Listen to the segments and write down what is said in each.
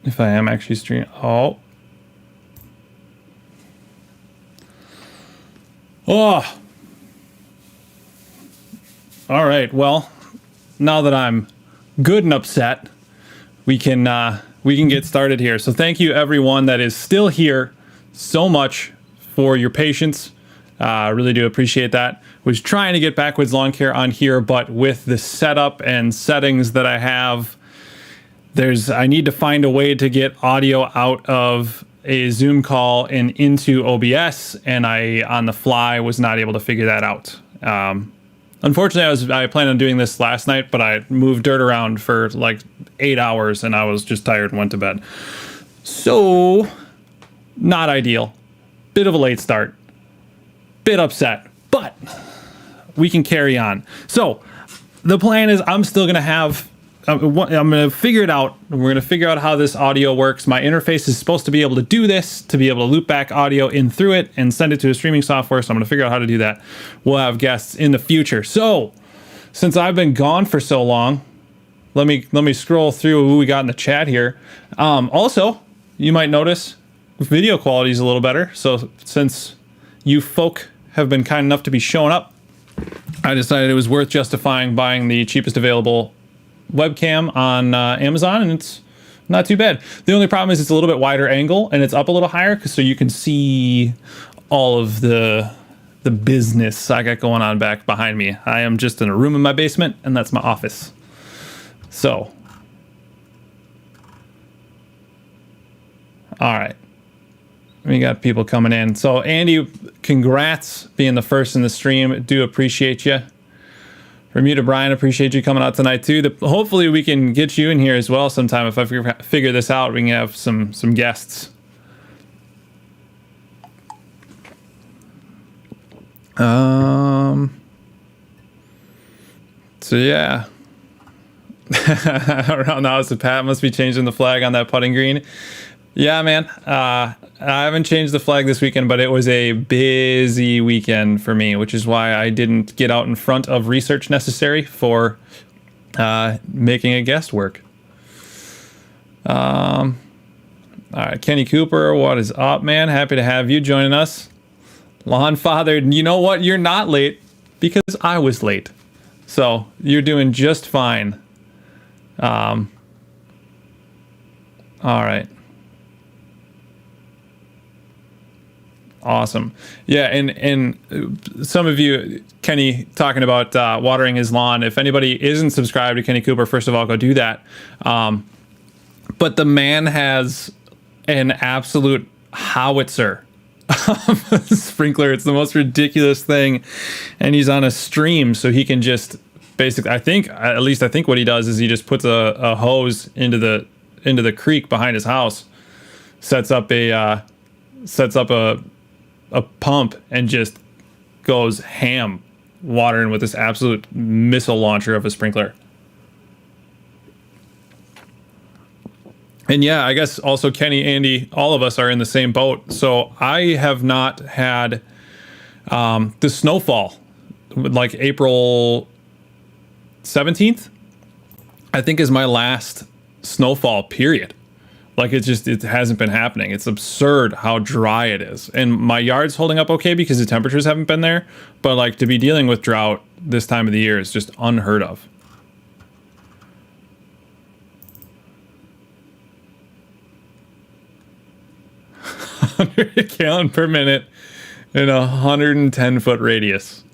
If I am actually streaming. Oh. Oh. All right. Well, now that I'm good and upset, we can get started here. So thank you everyone that is still here so much for your patience. I really do appreciate that. Was trying to get Backwoods Lawn Care on here, but with the setup and settings that I have, I need to find a way to get audio out of a Zoom call and into OBS, and I, on the fly, was not able to figure that out. Unfortunately, I planned on doing this last night, but I moved dirt around for like 8 hours, and I was just tired and went to bed. So, not ideal. Bit of a late start. Bit upset, but we can carry on. So, the plan is I'm still going to have... I'm going to figure it out. We're going to figure out how this audio works. My interface is supposed to be able to do this, to be able to loop back audio in through it and send it to a streaming software. So I'm going to figure out how to do that. We'll have guests in the future. So since I've been gone for so long, let me scroll through who we got in the chat here. Also, you might notice video quality is a little better. So since you folk have been kind enough to be showing up, I decided it was worth justifying buying the cheapest available webcam on Amazon, and it's not too bad. The only problem is it's a little bit wider angle and it's up a little higher, so you can see all of the business I got going on back behind me. I am just in a room in my basement, and that's my office. So, all right, we got people coming in. So Andy, congrats being the first in the stream. Do appreciate you. From you to Brian, appreciate you coming out tonight too. Hopefully we can get you in here as well sometime. If I figure this out, we can have some guests. So yeah. Around the house of Pat must be changing the flag on that putting green. Yeah, man. I haven't changed the flag this weekend, but it was a busy weekend for me, which is why I didn't get out in front of research necessary for making a guest work. All right, Kenny Cooper, what is up, man? Happy to have you joining us. Lawn Father, you know what? You're not late because I was late. So you're doing just fine. All right. Awesome. Yeah, and some of you, Kenny, talking about watering his lawn. If anybody isn't subscribed to Kenny Cooper, first of all, go do that. But the man has an absolute howitzer sprinkler. It's the most ridiculous thing. And he's on a stream, so he can just basically, I think what he does is he just puts a hose into the creek behind his house, sets up a pump, and just goes ham watering with this absolute missile launcher of a sprinkler. And yeah, I guess also Kenny, Andy, all of us are in the same boat. So I have not had the snowfall, like April 17th, I think is my last snowfall period. Like it hasn't been happening. It's absurd how dry it is. And my yard's holding up okay because the temperatures haven't been there. But like to be dealing with drought this time of the year is just unheard of. $100 gallon per minute in a 110-foot radius.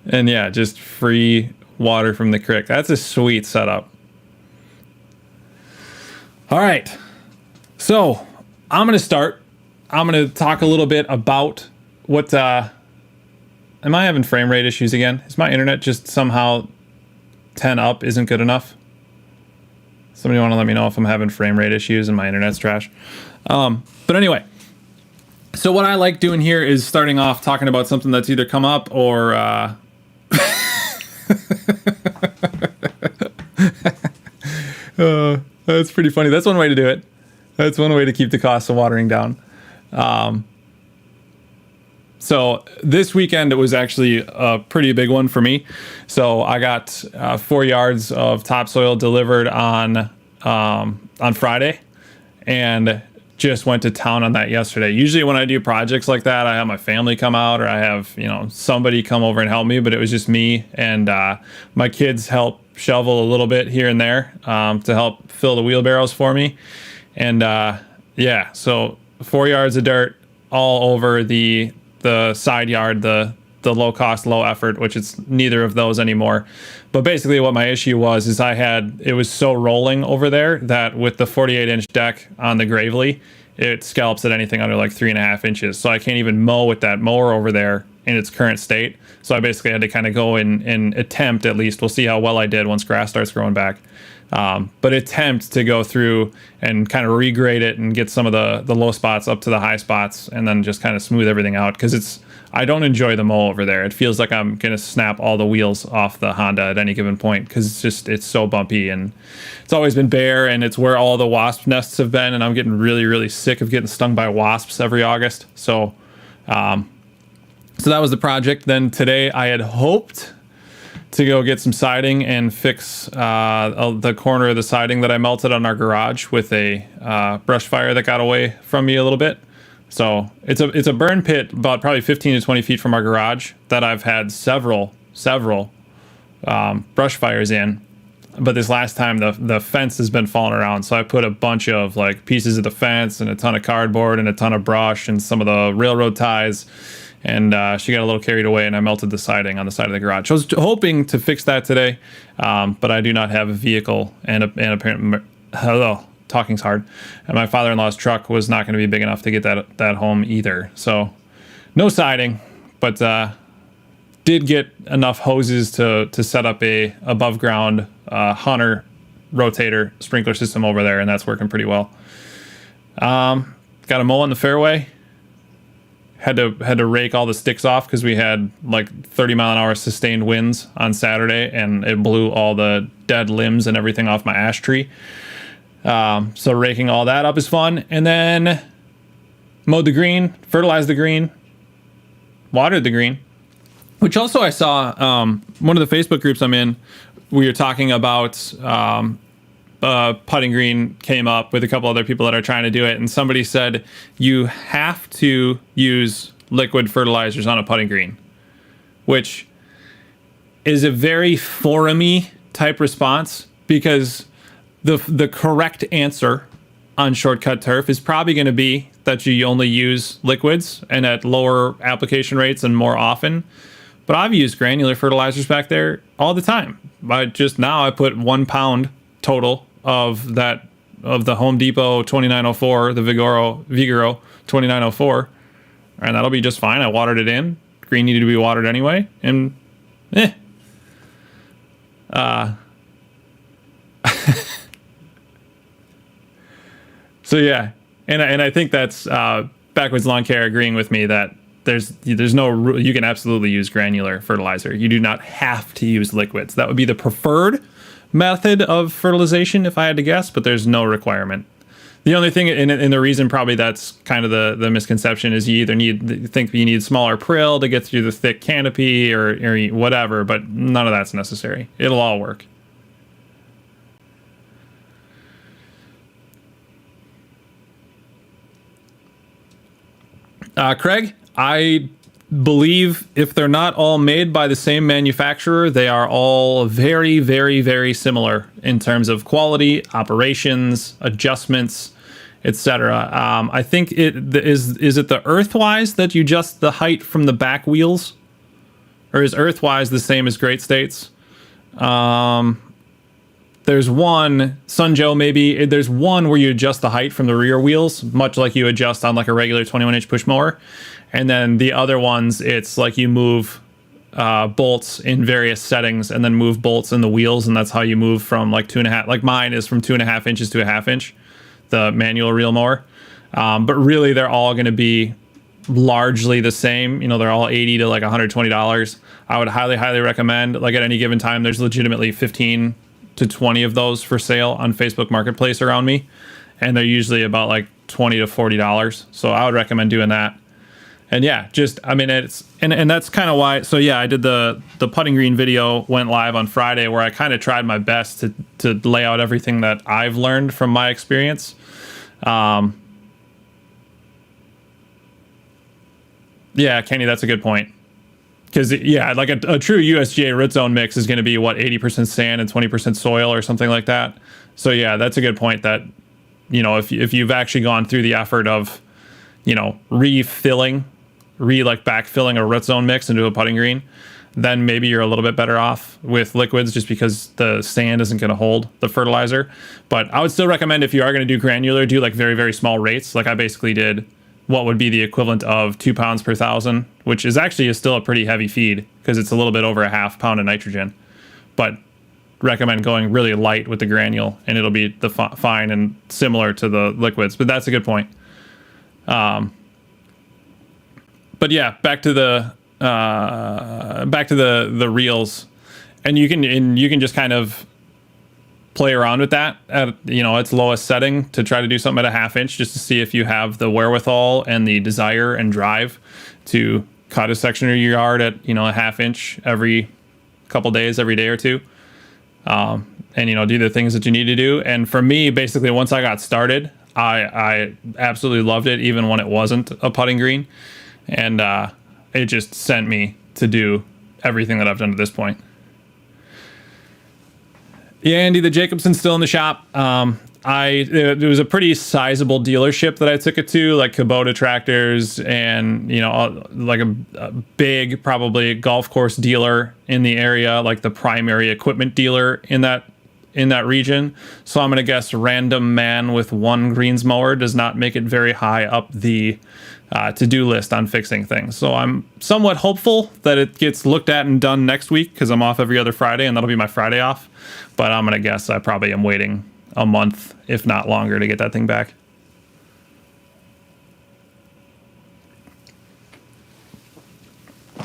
And yeah, just free water from the creek. That's a sweet setup. All right, so I'm going to start. I'm going to talk a little bit about what, am I having frame rate issues again? Is my internet just somehow 10 up isn't good enough? Somebody want to let me know if I'm having frame rate issues and my internet's trash. But anyway, so what I like doing here is starting off talking about something that's either come up or, that's pretty funny. That's one way to do it. That's one way to keep the cost of watering down. So this weekend, it was actually a pretty big one for me. So I got 4 yards of topsoil delivered on on Friday, and just went to town on that yesterday. Usually when I do projects like that, I have my family come out, or I have, somebody come over and help me, but it was just me, and my kids help shovel a little bit here and there to help fill the wheelbarrows for me. And yeah, so 4 yards of dirt all over the side yard, the low cost, low effort, which it's neither of those anymore. But basically what my issue was is it was so rolling over there that with the 48-inch deck on the Gravely, it scallops at anything under like 3.5 inches. So I can't even mow with that mower over there in its current state. So I basically had to kind of go in and attempt, at least, we'll see how well I did once grass starts growing back. But attempt to go through and kind of regrade it and get some of the low spots up to the high spots, and then just kind of smooth everything out, because I don't enjoy the mow over there. It feels like I'm gonna snap all the wheels off the Honda at any given point, because it's so bumpy, and it's always been bare, and it's where all the wasp nests have been, and I'm getting really, really sick of getting stung by wasps every August. So that was the project. Then today I had hoped to go get some siding and fix the corner of the siding that I melted on our garage with a brush fire that got away from me a little bit. So it's a burn pit about probably 15 to 20 feet from our garage that I've had several brush fires in. But this last time the fence has been falling around, so I put a bunch of like pieces of the fence and a ton of cardboard and a ton of brush and some of the railroad ties. And she got a little carried away, and I melted the siding on the side of the garage. I was hoping to fix that today, but I do not have a vehicle, and apparently, talking's hard. And my father-in-law's truck was not going to be big enough to get that home either. So no siding, but did get enough hoses to set up a above ground Hunter rotator sprinkler system over there, and that's working pretty well. Got a mow on the fairway. Had to rake all the sticks off because we had like 30-mile-an-hour sustained winds on Saturday, and it blew all the dead limbs and everything off my ash tree. So raking all that up is fun. And then mowed the green, fertilized the green, watered the green, which also I saw one of the Facebook groups I'm in, we were talking about putting green came up with a couple other people that are trying to do it, and somebody said you have to use liquid fertilizers on a putting green, which is a very forumy type response, because the correct answer on shortcut turf is probably going to be that you only use liquids and at lower application rates and more often. But I've used granular fertilizers back there all the time. I put 1 pound total of the Home Depot 2904, the Vigoro 2904, and that'll be just fine. I watered it in. Green needed to be watered anyway, and so yeah, and I think that's Backwoods Lawn Care agreeing with me that there's no, you can absolutely use granular fertilizer. You do not have to use liquids. That would be the preferred method of fertilization if I had to guess, but there's no requirement. The only thing, and the reason probably that's kind of the misconception, is you either think you need smaller prill to get through the thick canopy or whatever, but none of that's necessary. It'll all work. Craig, I believe if they're not all made by the same manufacturer, they are all very, very, very similar in terms of quality, operations, adjustments, etc. I think is it the Earthwise that you adjust the height from the back wheels, or is Earthwise the same as Great States? There's one, Sunjoe maybe, there's one where you adjust the height from the rear wheels, much like you adjust on like a regular 21-inch push mower. And then the other ones, it's like you move bolts in various settings and then move bolts in the wheels, and that's how you move from like 2.5, like mine is from 2.5 inches to 1/2 inch, the manual reel mower. But really they're all going to be largely the same. You know, they're all $80 to like $120. I would highly, highly recommend, like at any given time, there's legitimately 15 to 20 of those for sale on Facebook Marketplace around me, and they're usually about like $20 to $40. So I would recommend doing that. And yeah, just, I mean, it's, and that's kind of why. So yeah, I did the putting green video, went live on Friday, where I kind of tried my best to lay out everything that I've learned from my experience. Yeah, Kenny, that's a good point. Because yeah, like a true USGA root zone mix is going to be what, 80% sand and 20% soil or something like that. So yeah, that's a good point. That, you know, if you've actually gone through the effort of, you know, backfilling a root zone mix into a putting green, then maybe you're a little bit better off with liquids, just because the sand isn't going to hold the fertilizer. But I would still recommend, if you are going to do granular, do like very, very small rates. Like I basically did what would be the equivalent of 2 pounds per thousand, which is still a pretty heavy feed, because it's a little bit over a half pound of nitrogen. But recommend going really light with the granule, and it'll be the fine and similar to the liquids. But that's a good point. But yeah, back to the reels, and you can just kind of play around with that at, you know, its lowest setting, to try to do something at a 1/2 inch, just to see if you have the wherewithal and the desire and drive to cut a section of your yard at, you know, a 1/2 inch every couple days, every day or two. And, you know, do the things that you need to do. And for me, basically, once I got started, I absolutely loved it, even when it wasn't a putting green. And it just sent me to do everything that I've done to this point. Yeah, Andy, the Jacobson's still in the shop. It was a pretty sizable dealership that I took it to, like Kubota tractors, and, you know, like a big, probably golf course dealer in the area, like the primary equipment dealer in that region. So I'm gonna guess random man with one greens mower does not make it very high up the to-do list on fixing things. So I'm somewhat hopeful that it gets looked at and done next week, because I'm off every other Friday, and that'll be my Friday off. But I'm gonna guess I probably am waiting a month, if not longer, to get that thing back.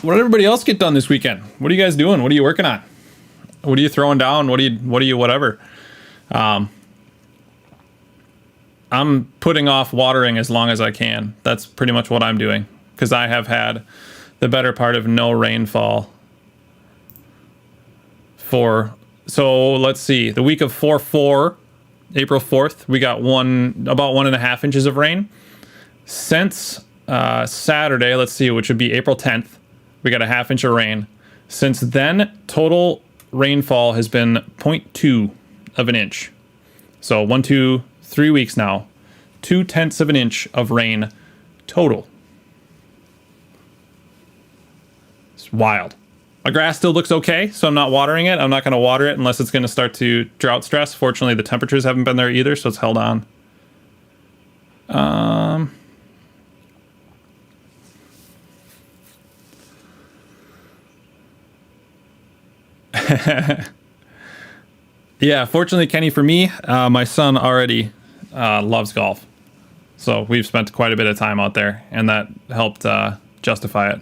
What did everybody else get done this weekend? What are you guys doing? What are you working on? What are you throwing down? What are you whatever? I'm putting off watering as long as I can. That's pretty much what I'm doing, because I have had the better part of no rainfall so let's see, the week of 4/4, April 4th, we got about 1.5 inches of rain. Since Saturday, let's see, which would be April 10th, we got a 1/2 inch of rain. Since then, total rainfall has been 0.2 of an inch. So 1, 2, 3 weeks now, 0.2 of an inch of rain total. It's wild. My grass still looks okay, so I'm not watering it. I'm not going to water it unless it's going to start to drought stress. Fortunately, the temperatures haven't been there either, so it's held on. Yeah, fortunately, Kenny, for me, my son already loves golf. So we've spent quite a bit of time out there, and that helped justify it.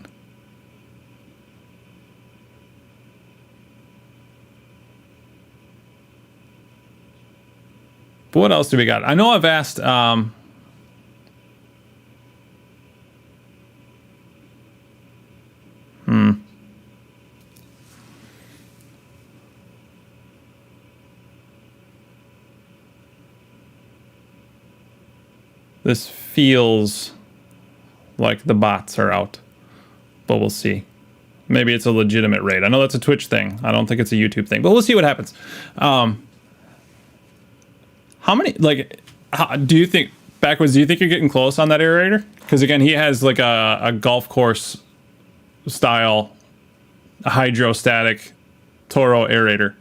But what else do we got? I know I've asked... This feels like the bots are out, but we'll see. Maybe it's a legitimate raid. I know that's a Twitch thing. I don't think it's a YouTube thing, but we'll see what happens. How many, do you think, Backwoods, do you think you're getting close on that aerator? Because again, he has like a golf course style hydrostatic Toro aerator.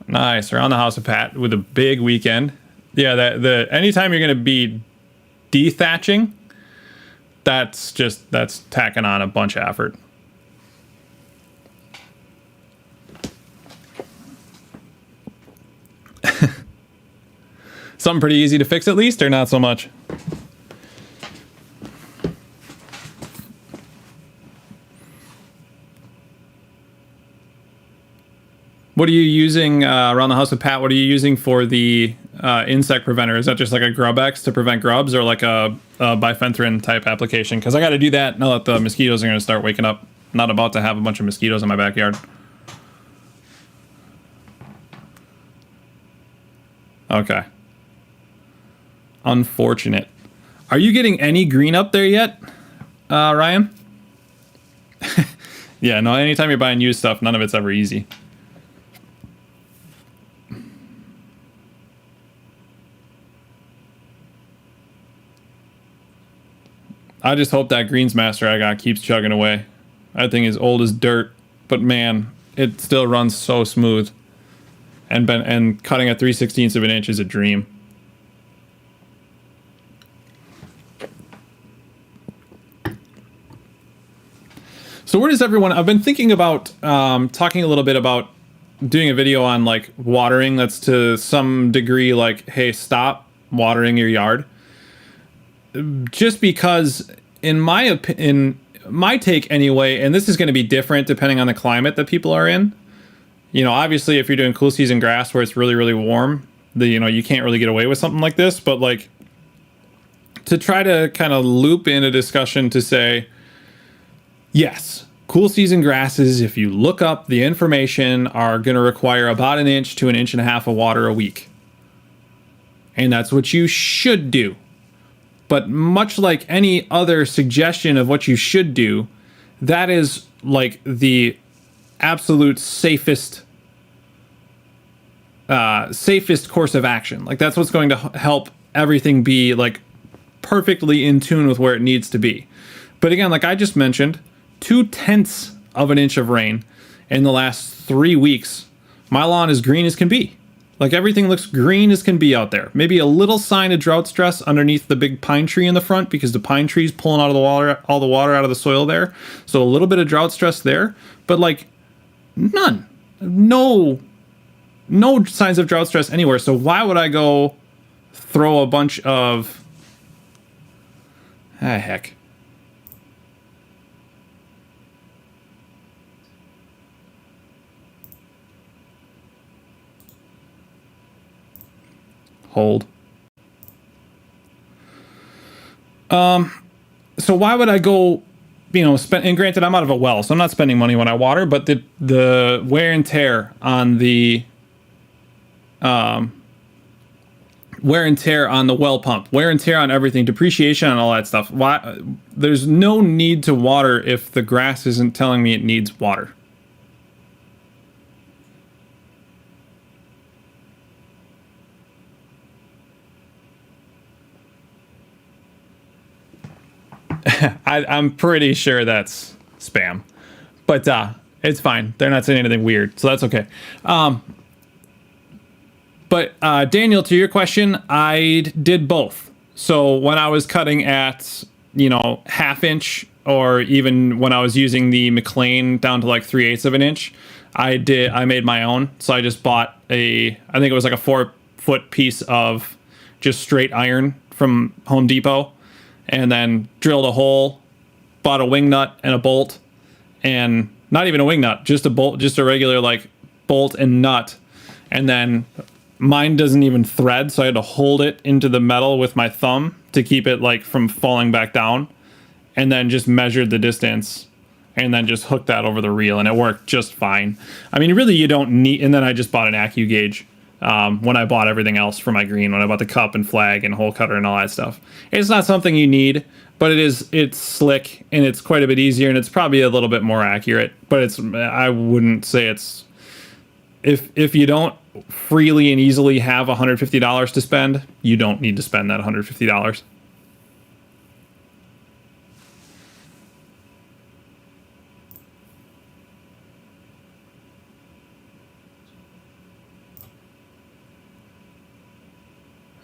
Nice, around the house with Pat with a big weekend. Yeah, the anytime you're gonna be dethatching, that's tacking on a bunch of effort. Something pretty easy to fix at least, or not so much? What are you using around the house with Pat? What are you using for the insect preventer? Is that just like a Grub-X to prevent grubs, or like a bifenthrin type application? Because I got to do that now that the mosquitoes are going to start waking up. I'm not about to have a bunch of mosquitoes in my backyard. Okay. Unfortunate. Are you getting any green up there yet, Ryan? Yeah, no, anytime you're buying used stuff, none of it's ever easy. I just hope that Greensmaster I got keeps chugging away. That thing is old as dirt, but man, it still runs so smooth. And cutting at 3/16 of an inch is a dream. So where does everyone... I've been thinking about talking a little bit about doing a video on like watering that's to some degree like, hey, stop watering your yard. Just because in my take anyway, and this is going to be different depending on the climate that people are in. You know, obviously if you're doing cool season grass where it's really, really warm, you can't really get away with something like this, but like to try to kind of loop in a discussion to say, yes, cool season grasses, if you look up the information, are going to require about 1 inch to 1.5 inches of water a week. And that's what you should do. But much like any other suggestion of what you should do, that is like the absolute safest course of action. Like that's what's going to help everything be like perfectly in tune with where it needs to be. But again, like I just mentioned, 0.2 of an inch of rain in the last 3 weeks. My lawn is green as can be. Like everything looks green as can be out there. Maybe a little sign of drought stress underneath the big pine tree in the front because the pine tree's pulling out of the water, all the water out of the soil there. So a little bit of drought stress there, but like none, no signs of drought stress anywhere. So why would I go throw a bunch of, heck. Hold. So why would I go, spend, and granted I'm out of a well, so I'm not spending money when I water, but the wear and tear on the well pump, wear and tear on everything, depreciation and all that stuff. Why? There's no need to water if the grass isn't telling me it needs water. I'm pretty sure that's spam, but it's fine. They're not saying anything weird, so that's okay. But Daniel, to your question, I did both. So when I was cutting at, 1/2 inch, or even when I was using the McLean down to like 3/8 of an inch, I made my own. So I just bought I think it was like a 4-foot piece of just straight iron from Home Depot, and then drilled a hole, bought a wing nut and a bolt, and not even a wing nut, just a bolt, just a regular like bolt and nut. And then mine doesn't even thread, so I had to hold it into the metal with my thumb to keep it like from falling back down, and then just measured the distance and then just hooked that over the reel, and it worked just fine. I mean, really you don't need, and then I just bought an Accu gauge when I bought everything else for my green, when I bought the cup and flag and hole cutter and all that stuff. It's not something you need, but it's slick and it's quite a bit easier, and it's probably a little bit more accurate, but I wouldn't say it's, if you don't freely and easily have $150 to spend, you don't need to spend that $150.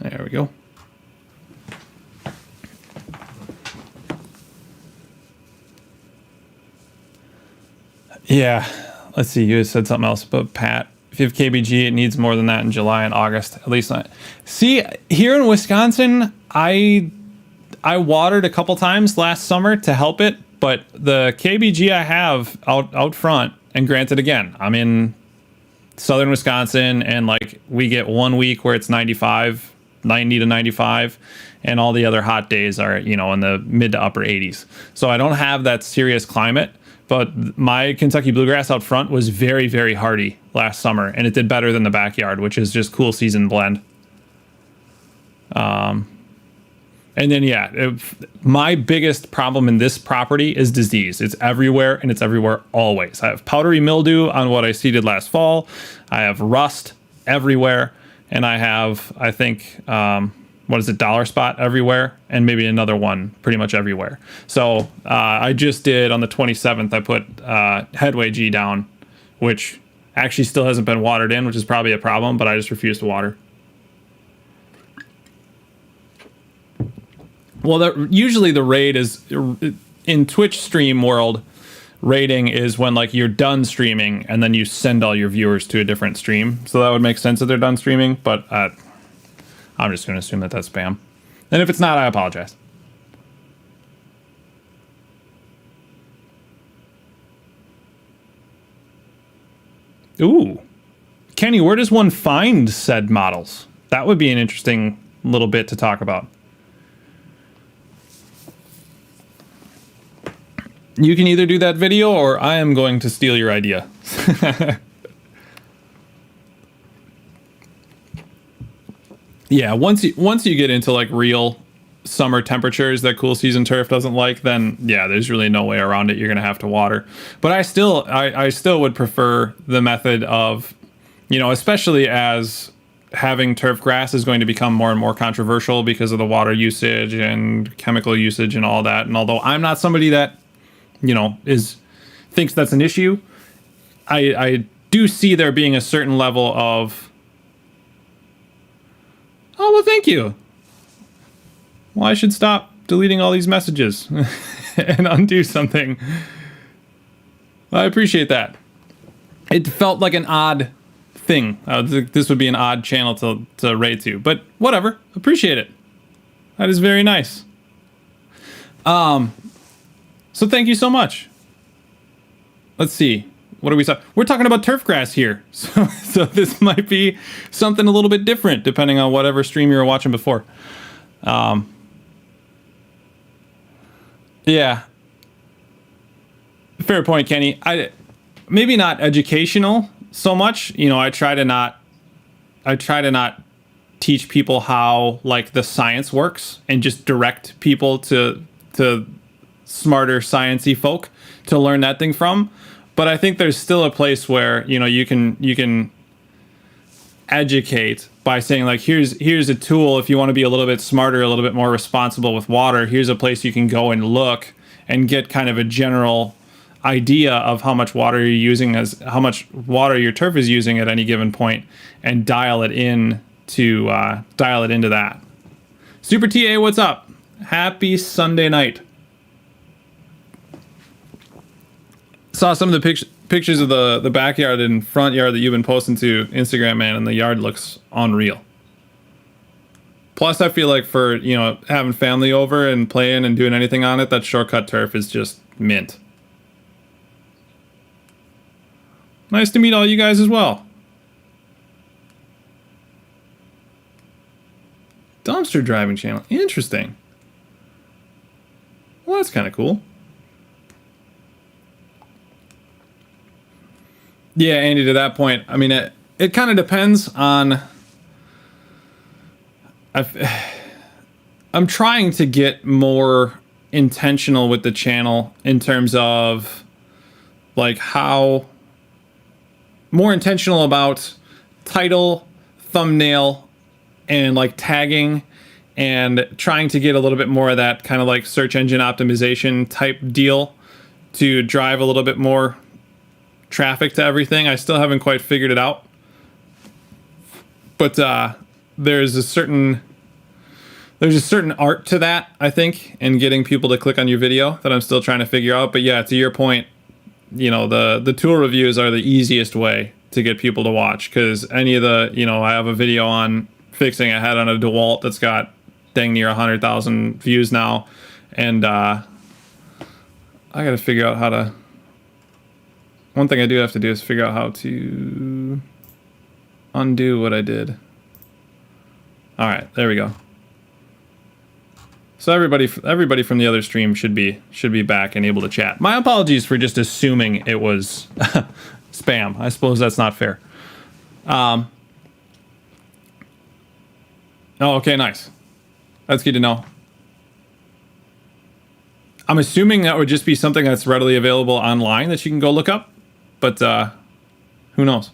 There we go. Yeah, let's see. You said something else about Pat. If you have KBG, it needs more than that in July and August. At least not. See, here in Wisconsin, I watered a couple times last summer to help it, but the KBG I have out front, and granted, again, I'm in southern Wisconsin, and like we get 1 week where it's 95, 90 to 95, and all the other hot days are, you know, in the mid to upper 80s. So I don't have that serious climate, but my Kentucky bluegrass out front was very, very hardy last summer, and it did better than the backyard, which is just cool season blend. And then, my biggest problem in this property is disease. It's everywhere, and it's everywhere always. I have powdery mildew on what I seeded last fall. I have rust everywhere, and I have, I think, dollar spot everywhere, and maybe another one pretty much everywhere. So I just did on the 27th, I put headway G down, which actually still hasn't been watered in, which is probably a problem, but I just refuse to water. Well, usually the raid is, in Twitch stream world, raiding is when like you're done streaming and then you send all your viewers to a different stream. So that would make sense that they're done streaming, but I'm just going to assume that that's spam. And if it's not, I apologize. Ooh. Kenny, where does one find said models? That would be an interesting little bit to talk about. You can either do that video or I am going to steal your idea. Yeah, once you get into like real summer temperatures that cool season turf doesn't like, then yeah, there's really no way around it. You're gonna have to water. But I still would prefer the method of, you know, especially as having turf grass is going to become more and more controversial because of the water usage and chemical usage and all that. And although I'm not somebody that, you know, thinks that's an issue, I do see there being a certain level of, oh, well, thank you. Well, I should stop deleting all these messages and undo something. I appreciate that. It felt like an odd thing. This would be an odd channel to raid to, but whatever. Appreciate it. That is very nice. So thank you so much. Let's see. What are we talking? We're talking about turf grass here. So this might be something a little bit different depending on whatever stream you were watching before. Yeah. Fair point, Kenny. Maybe not educational so much. You know, I try to not teach people how like the science works and just direct people to smarter sciencey folk to learn that thing from. But I think there's still a place where, you know, you can educate by saying like, here's a tool if you want to be a little bit smarter, a little bit more responsible with water. Here's a place you can go and look and get kind of a general idea of how much water you're using, as how much water your turf is using at any given point, and dial it into that. Super TA, what's up? Happy Sunday night. Saw some of the pictures of the backyard and front yard that you've been posting to Instagram, man, and the yard looks unreal. Plus, I feel like for, you know, having family over and playing and doing anything on it, that shortcut turf is just mint. Nice to meet all you guys as well. Dumpster driving channel. Interesting. Well, that's kind of cool. Yeah, Andy, to that point, I mean, it kind of depends on... I'm trying to get more intentional with the channel in terms of, like, how... More intentional about title, thumbnail, and, like, tagging, and trying to get a little bit more of that kind of, like, search engine optimization type deal to drive a little bit more traffic to everything. I still haven't quite figured it out, but there's a certain art to that, I think, in getting people to click on your video that I'm still trying to figure out. But yeah, to your point, you know, the tool reviews are the easiest way to get people to watch, because any of the, you know, I have a video on fixing a head on a DeWalt that's got dang near 100,000 views now, and I got to figure out how to. One thing I do have to do is figure out how to undo what I did. All right, there we go. So everybody from the other stream should be back and able to chat. My apologies for just assuming it was spam. I suppose that's not fair. Oh, okay, nice. That's good to know. I'm assuming that would just be something that's readily available online that you can go look up, but who knows?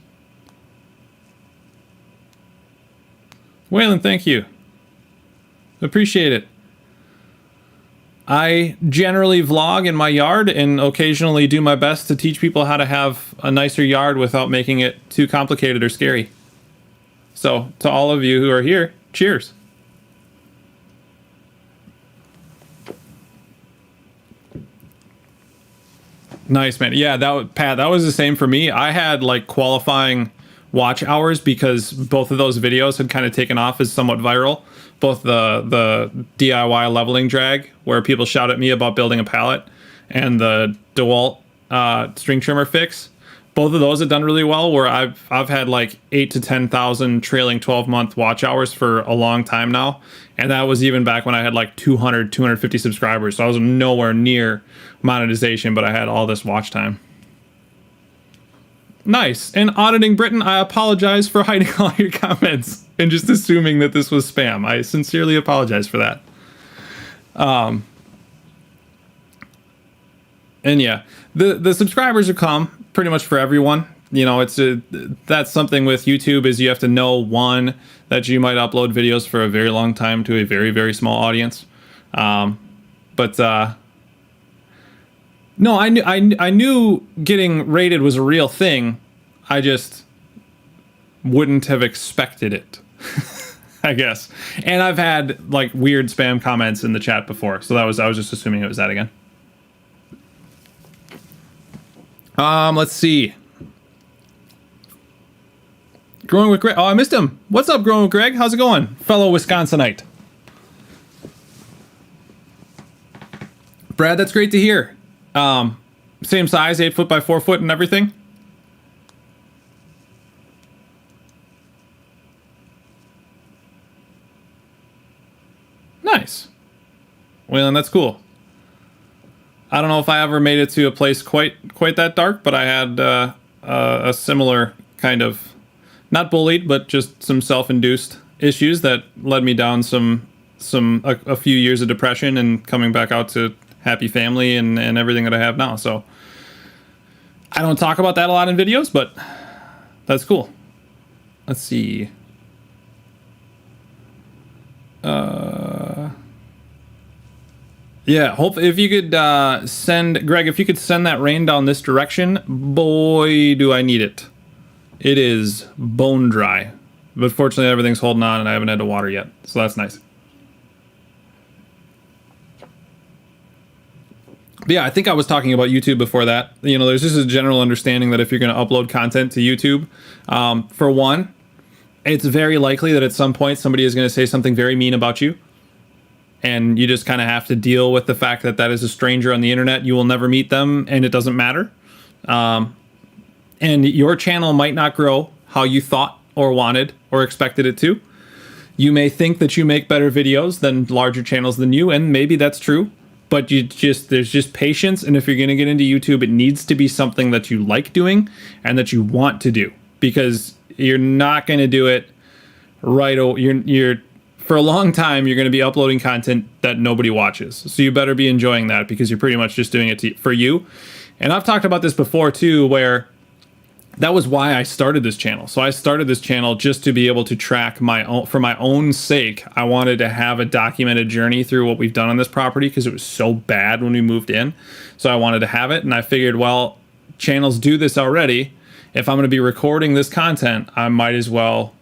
Waylon, thank you. Appreciate it. I generally vlog in my yard and occasionally do my best to teach people how to have a nicer yard without making it too complicated or scary. So, to all of you who are here, cheers. Nice, man. Yeah, Pat, that was the same for me. I had like qualifying watch hours because both of those videos had kind of taken off as somewhat viral. Both the DIY leveling drag, where people shout at me about building a pallet, and the DeWalt string trimmer fix. Both of those have done really well, where I've had like 8,000 to 10,000 trailing 12-month watch hours for a long time now. And that was even back when I had like 200, 250 subscribers. So I was nowhere near monetization, but I had all this watch time. Nice. And Auditing Britain, I apologize for hiding all your comments and just assuming that this was spam. I sincerely apologize for that. And yeah, the subscribers have come pretty much for everyone. You know, that's something with YouTube is you have to know, one, that you might upload videos for a very long time to a very, very small audience. No, I knew getting rated was a real thing. I just wouldn't have expected it, I guess. And I've had like weird spam comments in the chat before, so I was just assuming it was that again. Let's see. Growing with Greg. Oh, I missed him. What's up, Growing with Greg? How's it going, fellow Wisconsinite? Brad, that's great to hear. Same size, 8 foot by 4 foot and everything. Nice. Well, that's cool. I don't know if I ever made it to a place quite that dark, but I had a similar kind of, not bullied, but just some self-induced issues that led me down a few years of depression and coming back out to happy family and everything that I have now. So I don't talk about that a lot in videos, but that's cool. Let's see. Yeah, hope if you could send Greg, if you could send that rain down this direction, boy, do I need it. It is bone dry, but fortunately everything's holding on and I haven't had to water yet, so that's nice. But yeah, I think I was talking about YouTube before that. You know, there's just a general understanding that if you're going to upload content to YouTube, for one, it's very likely that at some point somebody is going to say something very mean about you. And you just kind of have to deal with the fact that that is a stranger on the internet. You will never meet them, and it doesn't matter. And your channel might not grow how you thought or wanted or expected it to. You may think that you make better videos than larger channels than you, and maybe that's true. But there's just patience, and if you're going to get into YouTube, it needs to be something that you like doing and that you want to do, because you're not going to do it right. You're for a long time, you're going to be uploading content that nobody watches. So you better be enjoying that, because you're pretty much just doing it for you. And I've talked about this before too, where that was why I started this channel. So I started this channel just to be able to track my own, for my own sake. I wanted to have a documented journey through what we've done on this property, because it was so bad when we moved in. So I wanted to have it. And I figured, well, channels do this already. If I'm going to be recording this content, I might as well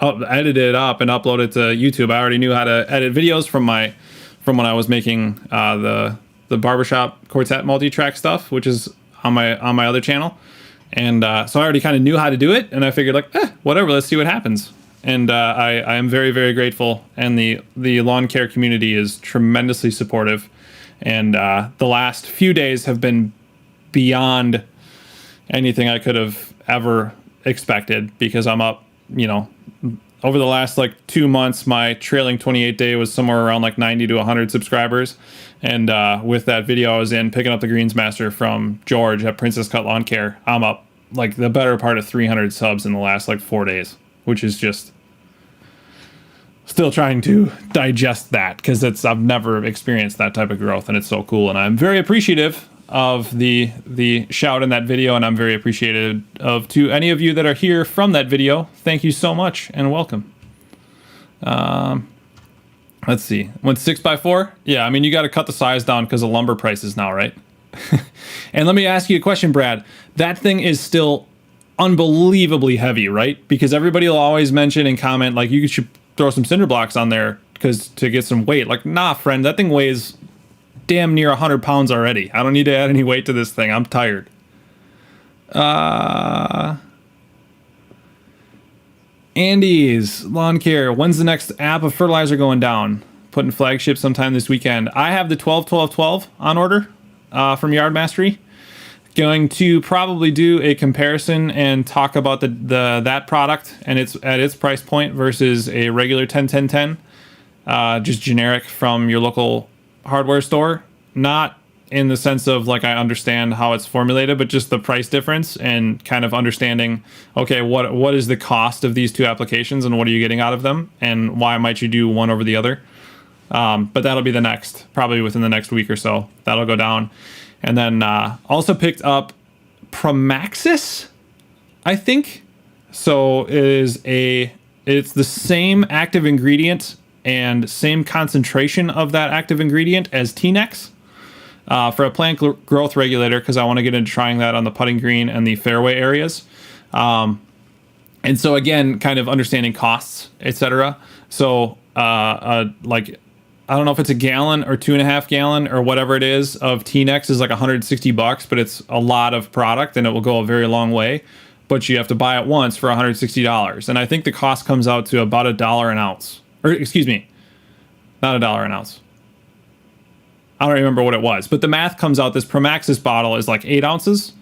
edit it up and upload it to YouTube. I already knew how to edit videos from when I was making the barbershop quartet multi-track stuff, which is on my other channel. And so I already kind of knew how to do it, and I figured like, whatever, let's see what happens. And I am very, very grateful, and the lawn care community is tremendously supportive. And the last few days have been beyond anything I could have ever expected because I'm up, over the last like 2 months, my trailing 28 day was somewhere around like 90 to 100 subscribers. And with that video I was in picking up the Greensmaster from George at Princess Cut Lawn Care, I'm up like the better part of 300 subs in the last like 4 days, which is just still trying to digest that because I've never experienced that type of growth, and it's so cool. And I'm very appreciative of the shout in that video, and I'm very appreciative of to any of you that are here from that video. Thank you so much and welcome. Let's see, went 6x4. Yeah, I mean, you got to cut the size down because of lumber prices now, right? And let me ask you a question, Brad. That thing is still unbelievably heavy, right? Because everybody will always mention and comment like you should throw some cinder blocks on there because to get some weight. Like, nah, friend, that thing weighs damn near 100 pounds already. I don't need to add any weight to this thing. I'm tired. Andy's Lawn Care. When's the next app of fertilizer going down? Putting flagship sometime this weekend. I have the 12-12-12 on order from Yard Mastery. Going to probably do a comparison and talk about that product and its at its price point versus a regular 10-10-10, just generic from your local hardware store. Not in the sense of like I understand how it's formulated, but just the price difference and kind of understanding, okay, what is the cost of these two applications and what are you getting out of them and why might you do one over the other. But that'll be probably within the next week or so. That'll go down. And then also picked up Promaxis, I think. So it's the same active ingredient and same concentration of that active ingredient as T-Nex for a plant growth regulator, because I want to get into trying that on the putting green and the fairway areas. And so again, kind of understanding costs, etc. So like, I don't know if it's a gallon or 2.5 gallon or whatever it is of T-Nex is like $160, but it's a lot of product and it will go a very long way. But you have to buy it once for $160. And I think the cost comes out to about $1 an ounce. Or excuse me, not $1 an ounce. I don't remember what it was, but the math comes out. This Promaxis bottle is like 8 ounces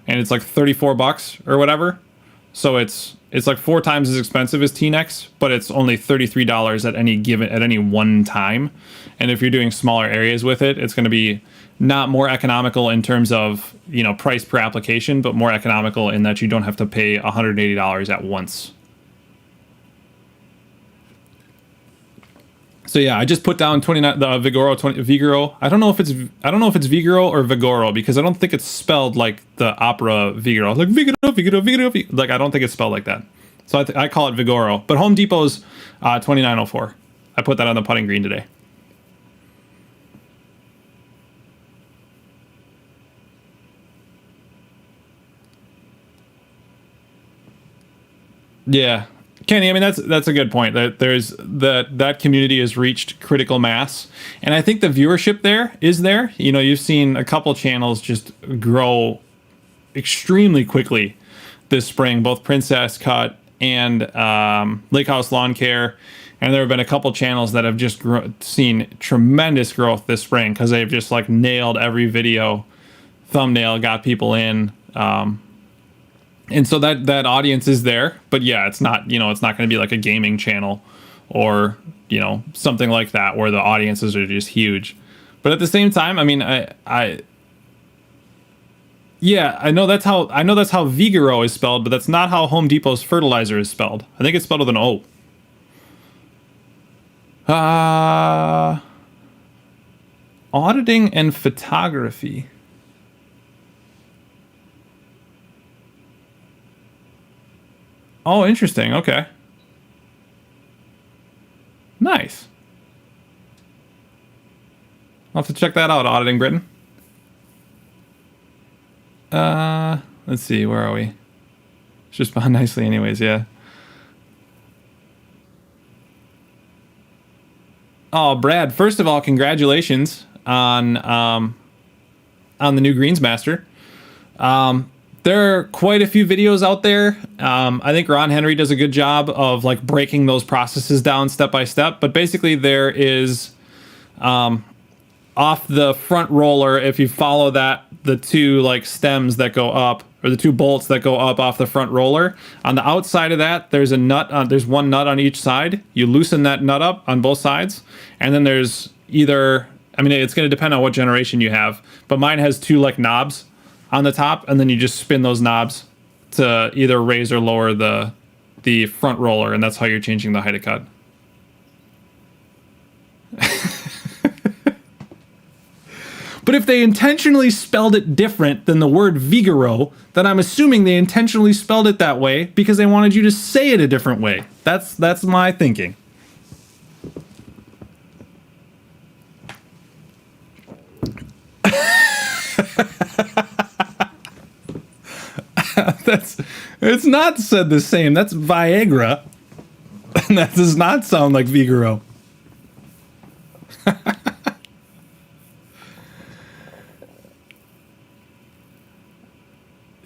and it's like $34 or whatever. So it's like 4 times as expensive as T-Nex, but it's only $33 at any one time. And if you're doing smaller areas with it, it's going to be not more economical in terms of, price per application, but more economical in that you don't have to pay $180 at once. So yeah, I just put down 29 the Vigoro. I don't know if it's Vigoro or Vigoro because I don't think it's spelled like the opera Vigoro. Like Vigoro. Like I don't think it's spelled like that. So I call it Vigoro. But Home Depot's 2904. I put that on the putting green today. Yeah. Kenny, I mean that's a good point. That that community has reached critical mass, and I think the viewership is there. You've seen a couple channels just grow extremely quickly this spring, both Princess Cut and Lake House Lawn Care, and there have been a couple channels that have just seen tremendous growth this spring because they've just like nailed every video thumbnail, got people in. And so that audience is there, but yeah, it's not going to be like a gaming channel or, something like that where the audiences are just huge. But at the same time, I mean, I know that's how Vigoro is spelled, but that's not how Home Depot's fertilizer is spelled. I think it's spelled with an O. Auditing and photography. Oh, interesting. Okay. Nice. I'll have to check that out, Auditing Britain. Let's see, where are we? It's just spawned nicely anyways, yeah. Oh, Brad, first of all, congratulations on the new Greensmaster. There are quite a few videos out there. I think Ron Henry does a good job of like breaking those processes down step by step. But basically there is off the front roller, if you follow the two like stems that go up, or the two bolts that go up off the front roller. On the outside of that, there's a nut. There's one nut on each side. You loosen that nut up on both sides, and then there's either, I mean, it's going to depend on what generation you have, but mine has two like knobs on the top, and then you just spin those knobs to either raise or lower the front roller, and that's how you're changing the height of cut. But if they intentionally spelled it different than the word Vigoro, then I'm assuming they intentionally spelled it that way because they wanted you to say it a different way. That's my thinking. It's not said the same. That's Viagra. And that does not sound like Vigoro.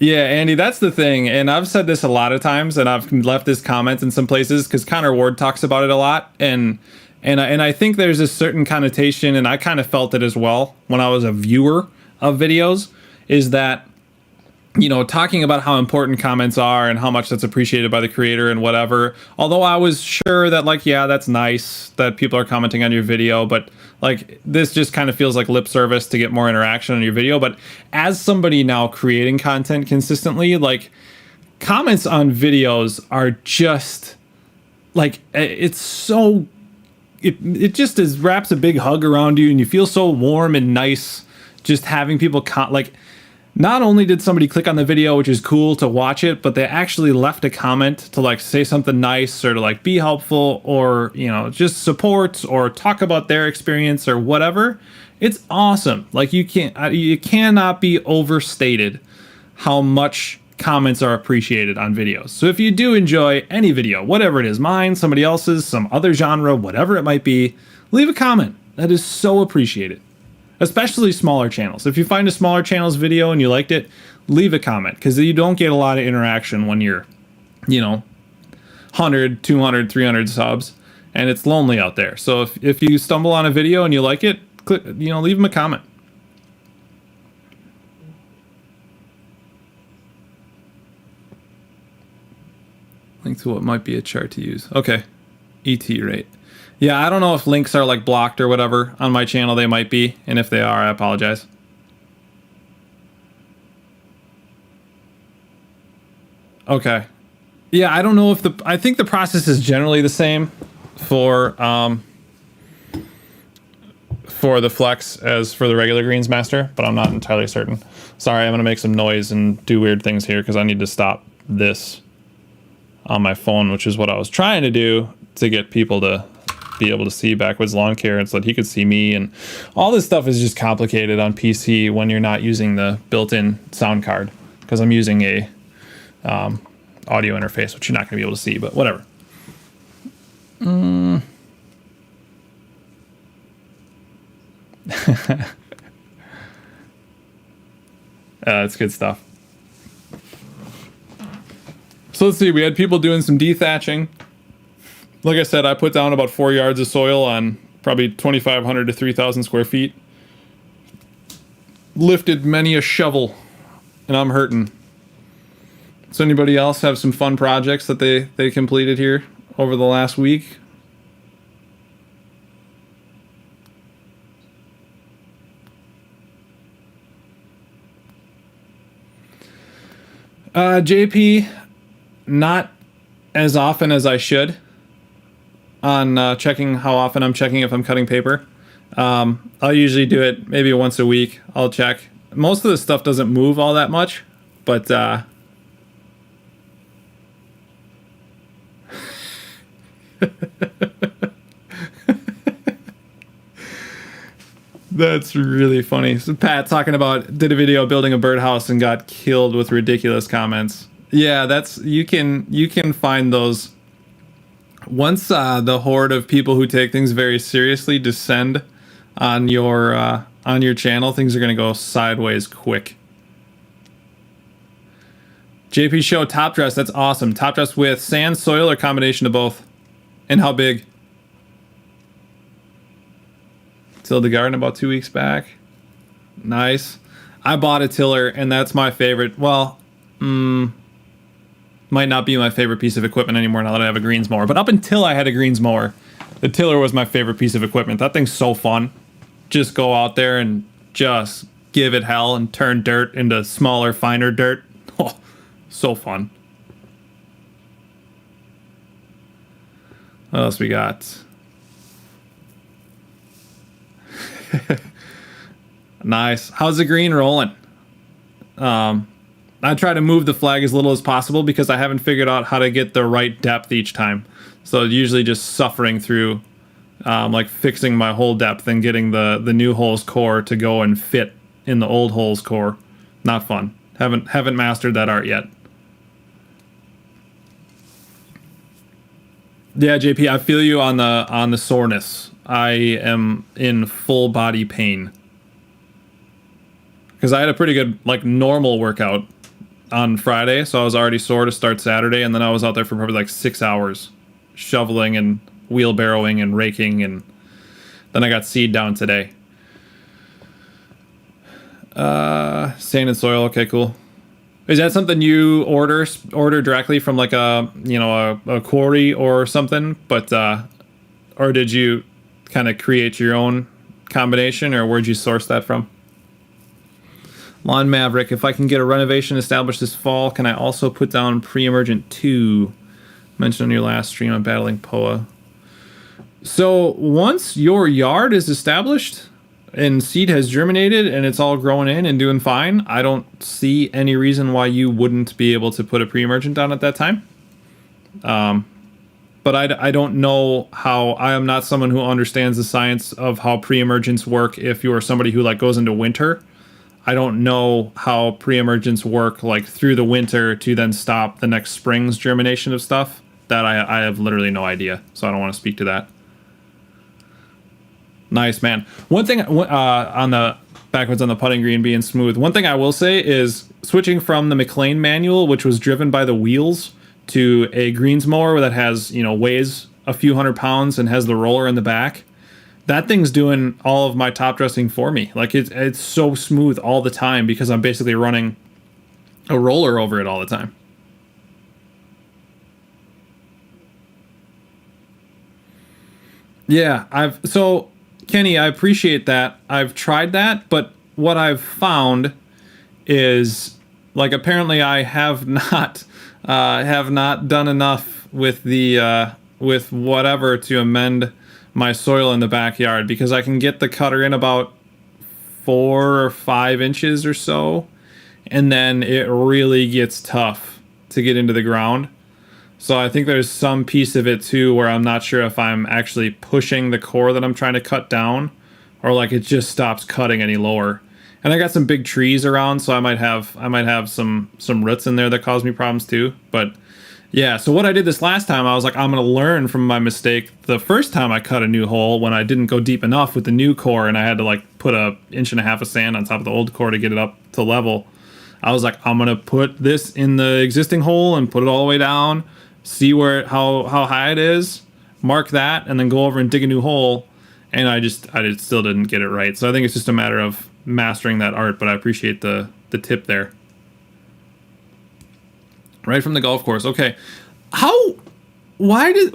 Yeah, Andy, that's the thing. And I've said this a lot of times, and I've left this comment in some places because Connor Ward talks about it a lot. And I think there's a certain connotation, and I kind of felt it as well when I was a viewer of videos, is that, you know, talking about how important comments are and how much that's appreciated by the creator and whatever. Although I was sure that, like, yeah, that's nice that people are commenting on your video, but like this just kind of feels like lip service to get more interaction on your video. But as somebody now creating content consistently, like, comments on videos are just like, it's so, it just wraps a big hug around you, and you feel so warm and nice just having people like, not only did somebody click on the video, which is cool to watch it, but they actually left a comment to like say something nice or to like be helpful or, you know, just support or talk about their experience or whatever. It's awesome. Like, you cannot be overstated how much comments are appreciated on videos. So if you do enjoy any video, whatever it is, mine, somebody else's, some other genre, whatever it might be, leave a comment. That is so appreciated. Especially smaller channels. If you find a smaller channel's video and you liked it, leave a comment, because you don't get a lot of interaction when you're, you know, 100, 200, 300 subs, and it's lonely out there. So if you stumble on a video and you like it, click, you know, leave them a comment. Link to what might be a chart to use. Okay, ET rate. Yeah, I don't know if links are like blocked or whatever on my channel. They might be, and if they are, I apologize. Okay. Yeah, I don't know if I think the process is generally the same for the Flex as for the regular Greensmaster, but I'm not entirely certain. Sorry, I'm gonna make some noise and do weird things here because I need to stop this on my phone, which is what I was trying to do to get people to be able to see Backwoods Lawn Care, and so that he could see me. And all this stuff is just complicated on PC when you're not using the built-in sound card, because I'm using a audio interface, which you're not going to be able to see, but whatever. That's good stuff. So let's see, we had people doing some dethatching. Like I said, I put down about 4 yards of soil on probably 2,500 to 3,000 square feet. Lifted many a shovel, and I'm hurting. So anybody else have some fun projects that they completed here over the last week? JP, not as often as I should on checking how often I'm checking if I'm cutting paper. I'll usually do it maybe once a week. I'll check. Most of the stuff doesn't move all that much, but that's really funny. So Pat talking about did a video building a birdhouse and got killed with ridiculous comments. Yeah, that's you can find those. Once the horde of people who take things very seriously descend on your channel, things are gonna go sideways quick. JP show top dress. That's awesome. Top dress with sand, soil, or combination of both. And how big? Tilled the garden about 2 weeks back. Nice. I bought a tiller, and that's my favorite. Well, might not be my favorite piece of equipment anymore now that I have a greens mower. But up until I had a greens mower, the tiller was my favorite piece of equipment. That thing's so fun. Just go out there and just give it hell and turn dirt into smaller, finer dirt. Oh, so fun. What else we got? Nice. How's the green rolling? I try to move the flag as little as possible because I haven't figured out how to get the right depth each time. So usually just suffering through like fixing my hole depth and getting the new hole's core to go and fit in the old hole's core. Not fun. Haven't mastered that art yet. Yeah, JP, I feel you on the soreness. I am in full body pain. Because I had a pretty good, like, normal workout on Friday, so I was already sore to start Saturday, and then I was out there for probably like 6 hours, shoveling and wheelbarrowing and raking, and then I got seed down today. Sand and soil, okay, cool. Is that something you order directly from like a quarry or something? But or did you kind of create your own combination, or where'd you source that from? Lawn Maverick, if I can get a renovation established this fall, can I also put down pre-emergent 2? Mentioned on your last stream on battling POA. So once your yard is established and seed has germinated and it's all growing in and doing fine, I don't see any reason why you wouldn't be able to put a pre-emergent down at that time. But I don't know how. I am not someone who understands the science of how pre-emergents work. If you are somebody who like goes into winter, I don't know how pre-emergents work like through the winter to then stop the next spring's germination of stuff. That I have literally no idea, so I don't want to speak to that. Nice, man. One thing on the backwards on the putting green being smooth. One thing I will say is switching from the McLean manual, which was driven by the wheels, to a greens mower that has, weighs a few hundred pounds and has the roller in the back. That thing's doing all of my top dressing for me. Like it's so smooth all the time because I'm basically running a roller over it all the time. Yeah, so Kenny, I appreciate that. I've tried that, but what I've found is like apparently I have not done enough with the with whatever to amend my soil in the backyard, because I can get the cutter in about 4 or 5 inches or so, and then it really gets tough to get into the ground. So I think there's some piece of it too where I'm not sure if I'm actually pushing the core that I'm trying to cut down, or like it just stops cutting any lower. And I got some big trees around, so I might have some roots in there that cause me problems too. But yeah, so what I did this last time, I was like, I'm gonna learn from my mistake the first time I cut a new hole when I didn't go deep enough with the new core, and I had to like put 1.5 inches of sand on top of the old core to get it up to level. I was like, I'm gonna put this in the existing hole and put it all the way down, see how high it is, mark that, and then go over and dig a new hole. And I just still didn't get it right. So I think it's just a matter of mastering that art, but I appreciate the tip there. Right from the golf course. Okay. Why did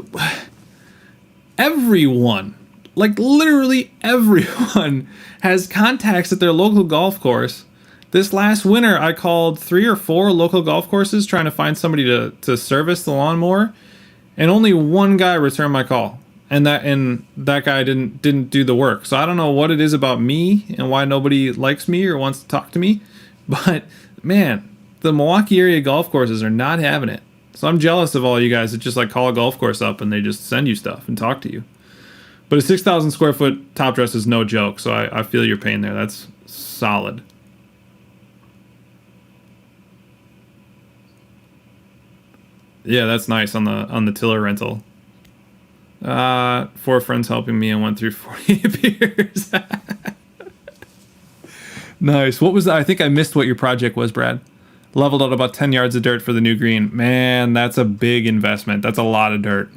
everyone, like literally everyone, has contacts at their local golf course? This last winter, I called 3 or 4 local golf courses trying to find somebody to service the lawnmower, and only one guy returned my call. And that guy didn't do the work. So I don't know what it is about me and why nobody likes me or wants to talk to me. But man, the Milwaukee area golf courses are not having it. So I'm jealous of all you guys that just like call a golf course up and they just send you stuff and talk to you. But a 6,000 square foot top dress is no joke. So I feel your pain there. That's solid. Yeah, that's nice on the tiller rental. 4 friends helping me and went through 40 beers. Nice. What was that? I think I missed what your project was, Brad. Leveled out about 10 yards of dirt for the new green. Man, that's a big investment. That's a lot of dirt.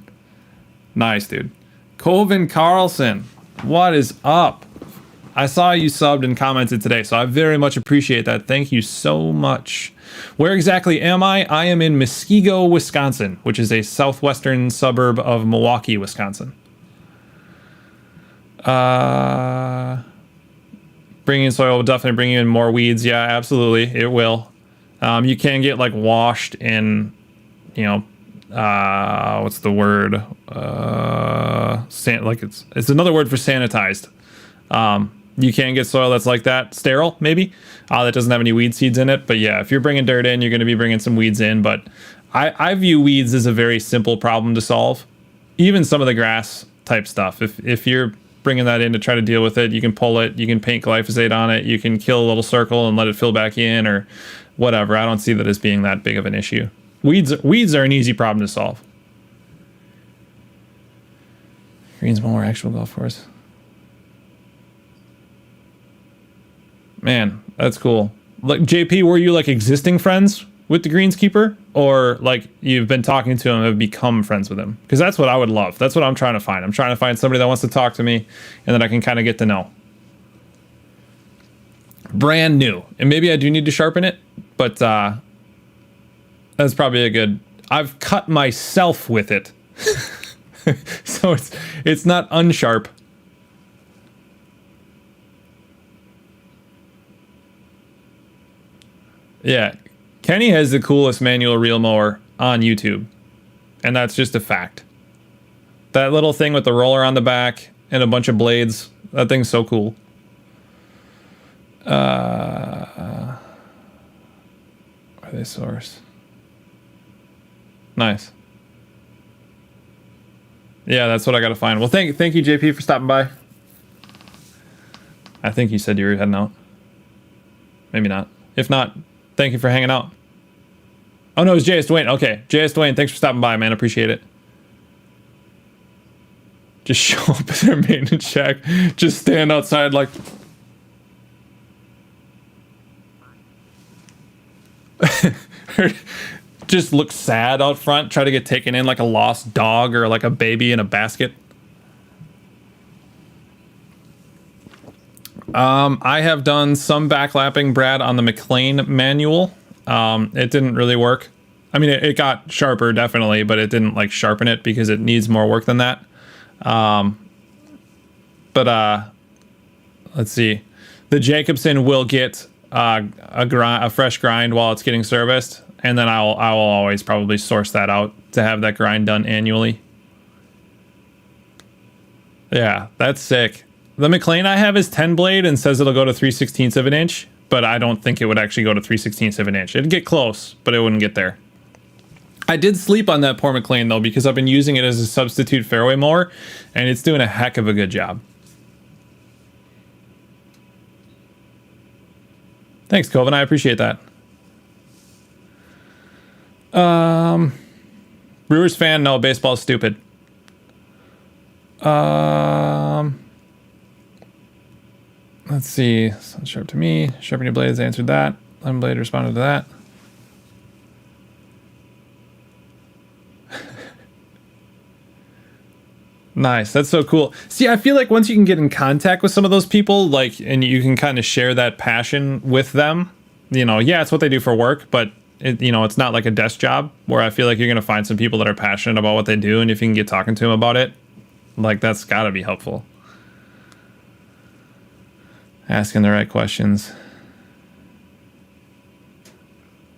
Nice, dude. Coven Carlson, what is up? I saw you subbed and commented today, so I very much appreciate that. Thank you so much. Where exactly am I? I am in Muskego, Wisconsin, which is a southwestern suburb of Milwaukee, Wisconsin. Bringing soil will definitely bring in more weeds. Yeah, absolutely, it will. You can get like washed in, you know, what's the word? Like it's another word for sanitized. You can get soil that's like that, sterile maybe, that doesn't have any weed seeds in it. But yeah, if you're bringing dirt in, you're going to be bringing some weeds in. But I view weeds as a very simple problem to solve. Even some of the grass type stuff. If you're bringing that in to try to deal with it, you can pull it, you can paint glyphosate on it, you can kill a little circle and let it fill back in or whatever. I don't see that as being that big of an issue. Weeds are an easy problem to solve. Greensboro actual golf course. Man, that's cool. Like JP, were you like existing friends with the greenskeeper, or like you've been talking to him and have become friends with him? Because that's what I would love. That's what I'm trying to find. I'm trying to find somebody that wants to talk to me and that I can kind of get to know. Brand new, and maybe I do need to sharpen it, but that's probably a good. I've cut myself with it, so it's not unsharp. Yeah, Kenny has the coolest manual reel mower on YouTube, and that's just a fact. That little thing with the roller on the back and a bunch of blades, that thing's so cool. Where are they sourced? Nice. Yeah, that's what I gotta find. Well, thank you, JP, for stopping by. I think you said you were heading out. Maybe not. If not, thank you for hanging out. Oh no, it was JS Dwayne. Okay, JS Dwayne, thanks for stopping by, man. Appreciate it. Just show up at their maintenance shack. Just stand outside like... Just look sad out front, try to get taken in like a lost dog or like a baby in a basket. I have done some backlapping, Brad, on the McLean manual. It didn't really work. I mean, it got sharper, definitely, but it didn't like sharpen it because it needs more work than that. Let's see. The Jacobson will get a fresh grind while it's getting serviced, and then I will always probably source that out to have that grind done annually. Yeah, that's sick. The McLean I have is 10 blade and says it'll go to 3/16 of an inch, but I don't think it would actually go to 3/16 of an inch. It'd get close, but it wouldn't get there. I did sleep on that poor McLean though, because I've been using it as a substitute fairway mower, and it's doing a heck of a good job. Thanks, Coven. I appreciate that. Brewers fan? No, baseball's stupid. Let's see. Sounds sharp to me. Sharpen your blades answered that. Lemon blade responded to that. Nice. That's so cool. See, I feel like once you can get in contact with some of those people, like, and you can kind of share that passion with them, you know, yeah, it's what they do for work, but it, you know, it's not like a desk job where I feel like you're going to find some people that are passionate about what they do. And if you can get talking to them about it, like, that's gotta be helpful. Asking the right questions.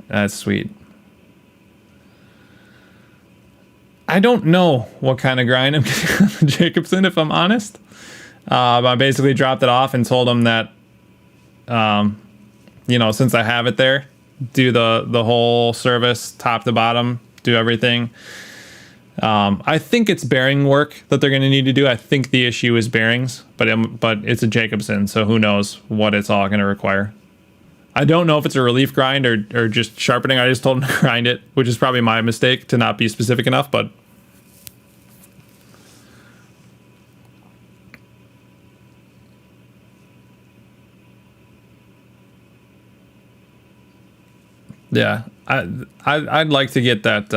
That's sweet. I don't know what kind of grind I'm getting on the Jacobson, if I'm honest. I basically dropped it off and told him that, you know, since I have it there, do the whole service, top to bottom, do everything. I think it's bearing work that they're going to need to do. I think the issue is bearings, but it's a Jacobson, so who knows what it's all going to require. I don't know if it's a relief grind or just sharpening. I just told him to grind it, which is probably my mistake to not be specific enough, but yeah, I'd like to get that,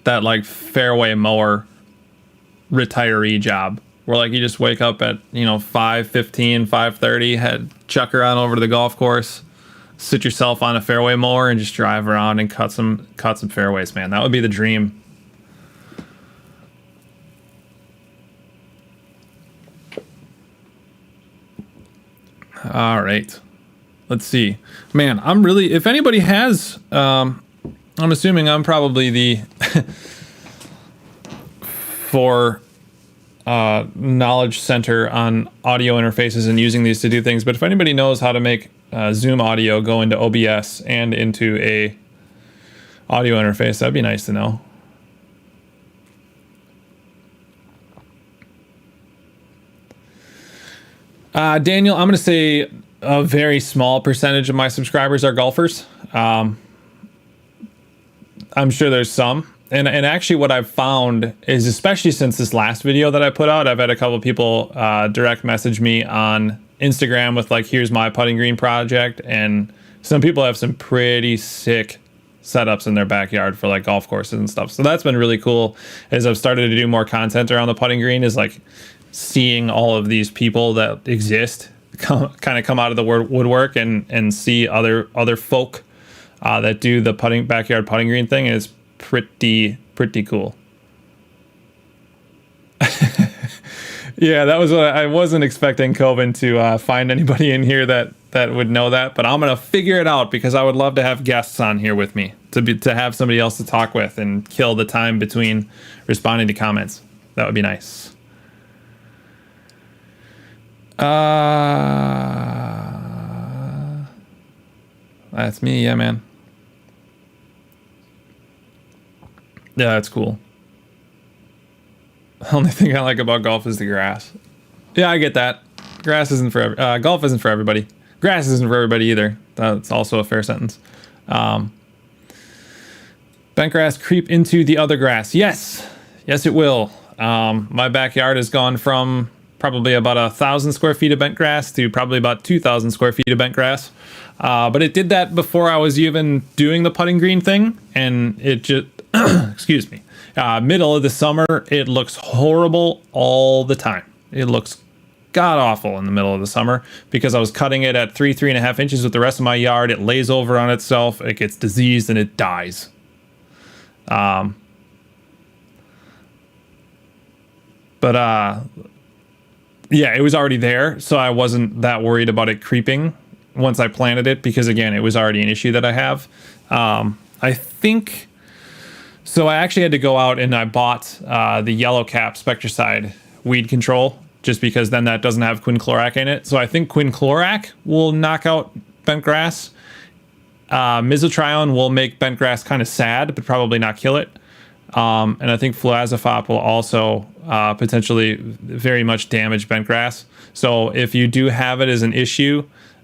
that like fairway mower retiree job. Like, where like you just wake up at 5:15, 5:30, head chuck her on over to the golf course, sit yourself on a fairway mower, and just drive around and cut some fairways, man. That would be the dream. All right, let's see, man. I'm really, if anybody has, I'm assuming I'm probably the for knowledge center on audio interfaces and using these to do things. But if anybody knows how to make Zoom audio go into OBS and into a audio interface, that'd be nice to know. Daniel, I'm going to say a very small percentage of my subscribers are golfers. I'm sure there's some. And actually what I've found is, especially since this last video that I put out, I've had a couple people direct message me on Instagram with like, here's my putting green project. And some people have some pretty sick setups in their backyard for like golf courses and stuff. So that's been really cool as I've started to do more content around the putting green, is like seeing all of these people that exist come out of the woodwork and see other folk that do the backyard putting green thing is pretty cool. Yeah, that was what I wasn't expecting Coven to find anybody in here that would know that, but I'm gonna figure it out because I would love to have guests on here with me to have somebody else to talk with and kill the time between responding to comments. That would be nice. That's me, yeah, man. Yeah, that's cool. The only thing I like about golf is the grass. Yeah, I get that. Grass isn't for golf isn't for everybody. Grass isn't for everybody either. That's also a fair sentence. Bent grass creep into the other grass. Yes, it will. My backyard has gone from probably about 1,000 square feet of bent grass to probably about 2,000 square feet of bent grass. But it did that before I was even doing the putting green thing, and it just excuse me. Middle of the summer, it looks horrible all the time. It looks god awful in the middle of the summer because I was cutting it at 3.5 inches with the rest of my yard. It lays over on itself, it gets diseased, and it dies. Yeah, it was already there, so I wasn't that worried about it creeping once I planted it because, again, it was already an issue that I have. I think... So I actually had to go out and I bought the yellow cap Spectracide weed control just because then that doesn't have quinclorac in it. So I think quinclorac will knock out bent grass. Mesotrione will make bent grass kind of sad, but probably not kill it. And I think fluazafop will also potentially very much damage bent grass. So if you do have it as an issue,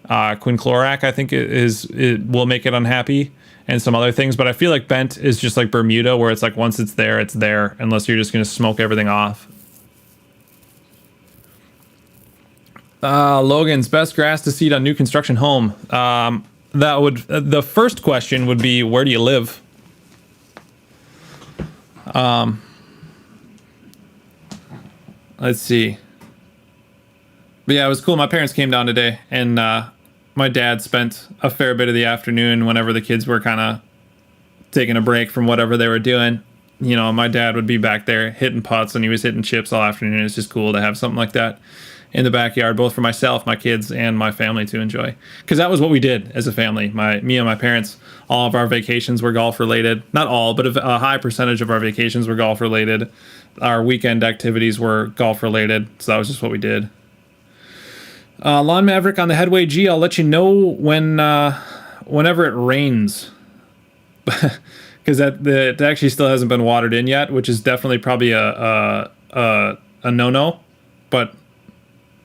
quinclorac I think it will make it unhappy. And some other things, but I feel like bent is just like Bermuda, where it's like once it's there, unless you're just going to smoke everything off. Logan's best grass to seed on new construction home. The first question would be, where do you live? Let's see. But yeah, it was cool. My parents came down today, and my dad spent a fair bit of the afternoon whenever the kids were kind of taking a break from whatever they were doing. You know, my dad would be back there hitting putts, and he was hitting chips all afternoon. It's just cool to have something like that in the backyard, both for myself, my kids, and my family to enjoy. Because that was what we did as a family. Me and my parents, all of our vacations were golf related. Not all, but a high percentage of our vacations were golf related. Our weekend activities were golf related. So that was just what we did. Lawn Maverick on the Headway G, I'll let you know whenever it rains. Because it actually still hasn't been watered in yet, which is definitely probably a no-no. But,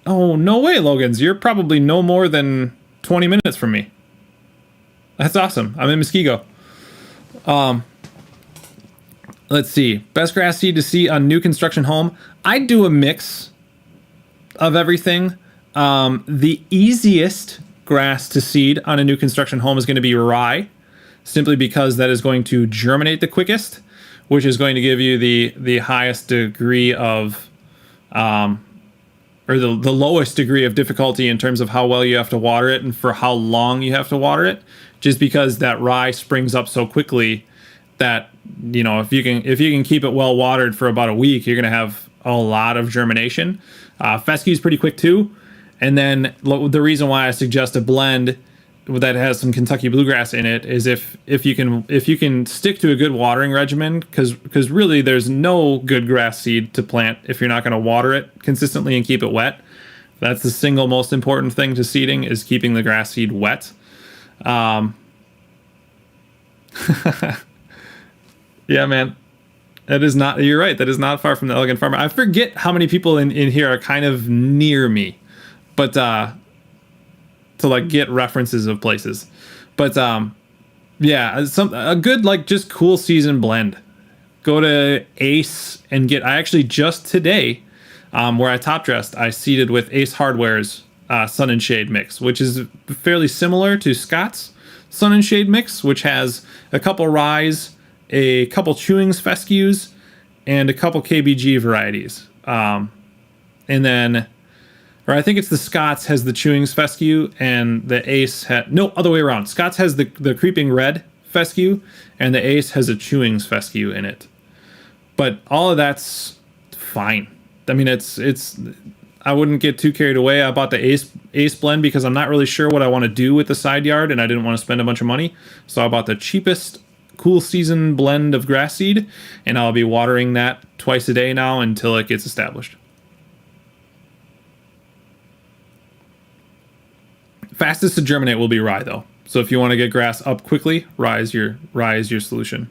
oh, no way, Logans. You're probably no more than 20 minutes from me. That's awesome. I'm in Muskego. Let's see. Best grass seed to see on new construction home. I'd do a mix of everything. The easiest grass to seed on a new construction home is going to be rye, simply because that is going to germinate the quickest, which is going to give you the highest degree of or the lowest degree of difficulty in terms of how well you have to water it and for how long you have to water it, just because that rye springs up so quickly that, you know, if you can keep it well watered for about a week, you're going to have a lot of germination. Fescue is pretty quick too. And then the reason why I suggest a blend that has some Kentucky bluegrass in it is if you can stick to a good watering regimen, because really there's no good grass seed to plant if you're not going to water it consistently and keep it wet. That's the single most important thing to seeding, is keeping the grass seed wet. Yeah, man, that is not. You're right. That is not far from the Elegant Farmer. I forget how many people in here are kind of near me, but to like get references of places. But yeah, a good like just cool season blend. Go to Ace and get. I actually just today, where I top dressed, I seeded with Ace Hardware's Sun and Shade mix, which is fairly similar to Scott's Sun and Shade mix, which has a couple ryes, a couple Chewings fescues, and a couple KBG varieties. And then, or I think it's the Scott's has the Chewings fescue, and the Ace no, other way around. Scott's has the Creeping Red fescue, and the Ace has a Chewings fescue in it. But all of that's fine. I mean, it's I wouldn't get too carried away. I bought the Ace blend because I'm not really sure what I want to do with the side yard, and I didn't want to spend a bunch of money. So I bought the cheapest cool season blend of grass seed, and I'll be watering that twice a day now until it gets established. Fastest to germinate will be rye, though. So if you want to get grass up quickly, rye is your solution.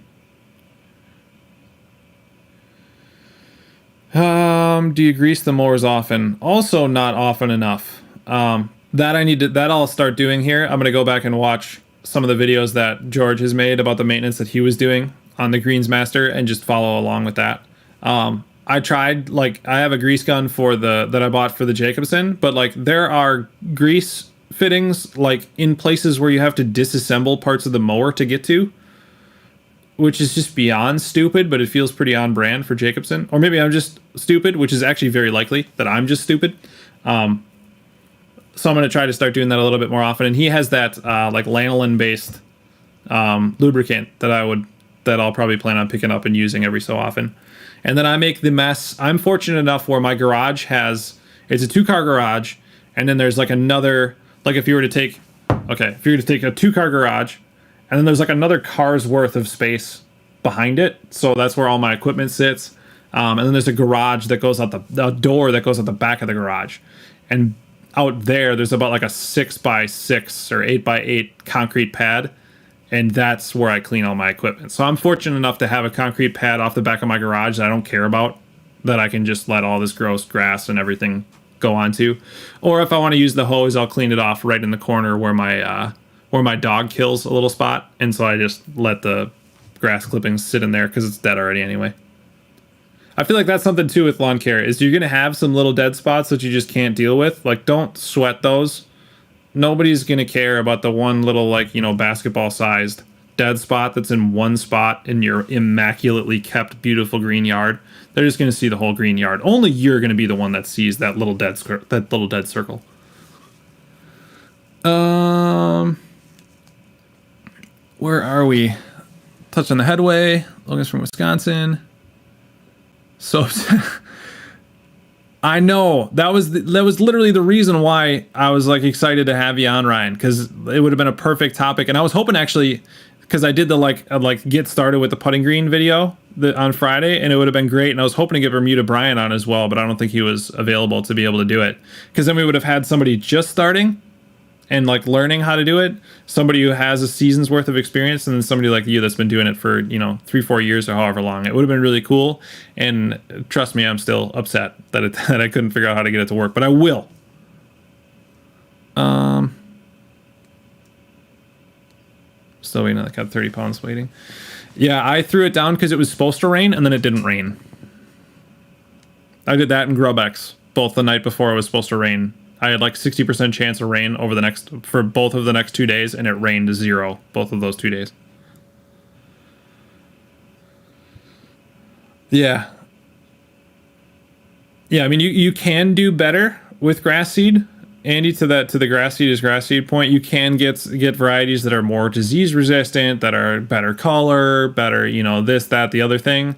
Do you grease the mowers often? Also, not often enough. That I'll start doing here. I'm gonna go back and watch some of the videos that George has made about the maintenance that he was doing on the Greens Master and just follow along with that. I tried, like, I have a grease gun that I bought for the Jacobson, but like there are grease fittings like in places where you have to disassemble parts of the mower to get to, which is just beyond stupid, but it feels pretty on brand for Jacobson. Or maybe I'm just stupid, which is actually very likely that I'm just stupid. So I'm going to try to start doing that a little bit more often. And he has that like lanolin based lubricant that I'll probably plan on picking up and using every so often. And then I make the mess. I'm fortunate enough where my garage it's a 2-car garage, and then there's like another, like if you were to take a 2-car garage, and then there's like another car's worth of space behind it. So that's where all my equipment sits. And then there's a garage that goes out the door that goes out the back of the garage. And out there's about like a 6x6 or 8x8 concrete pad. And that's where I clean all my equipment. So I'm fortunate enough to have a concrete pad off the back of my garage that I don't care about, that I can just let all this gross grass and everything go onto. Or if I want to use the hose, I'll clean it off right in the corner where my dog kills a little spot, and so I just let the grass clippings sit in there because it's dead already anyway. I feel like that's something too with lawn care, is you're going to have some little dead spots that you just can't deal with. Like, don't sweat those. Nobody's going to care about the one little, like, you know, basketball sized dead spot that's in one spot in your immaculately kept beautiful green yard. They're just going to see the whole green yard. Only you're going to be the one that sees that little dead circle. Where are we? Touch on the headway. Logan's from Wisconsin. So I know that was literally the reason why I was like excited to have you on, Ryan, because it would have been a perfect topic. And I was hoping actually, because I did the like get started with the putting green video on Friday, and it would have been great. And I was hoping to get Bermuda Brian on as well, but I don't think he was available to be able to do it, because then we would have had somebody just starting and like learning how to do it, somebody who has a season's worth of experience, and then somebody like you that's been doing it for, you know, 3-4 years or however long. It would have been really cool. And trust me, I'm still upset that I couldn't figure out how to get it to work, but I will. Still waiting. I got 30 pounds waiting. Yeah, I threw it down because it was supposed to rain, and then it didn't rain. I did that in Grubex both the night before it was supposed to rain. I had like 60% chance of rain for both of the next 2 days, and it rained 0 both of those 2 days. Yeah. Yeah, I mean, you can do better with grass seed, Andy, to the grass seed point, you can get varieties that are more disease resistant, that are better color, better, this, that, the other thing.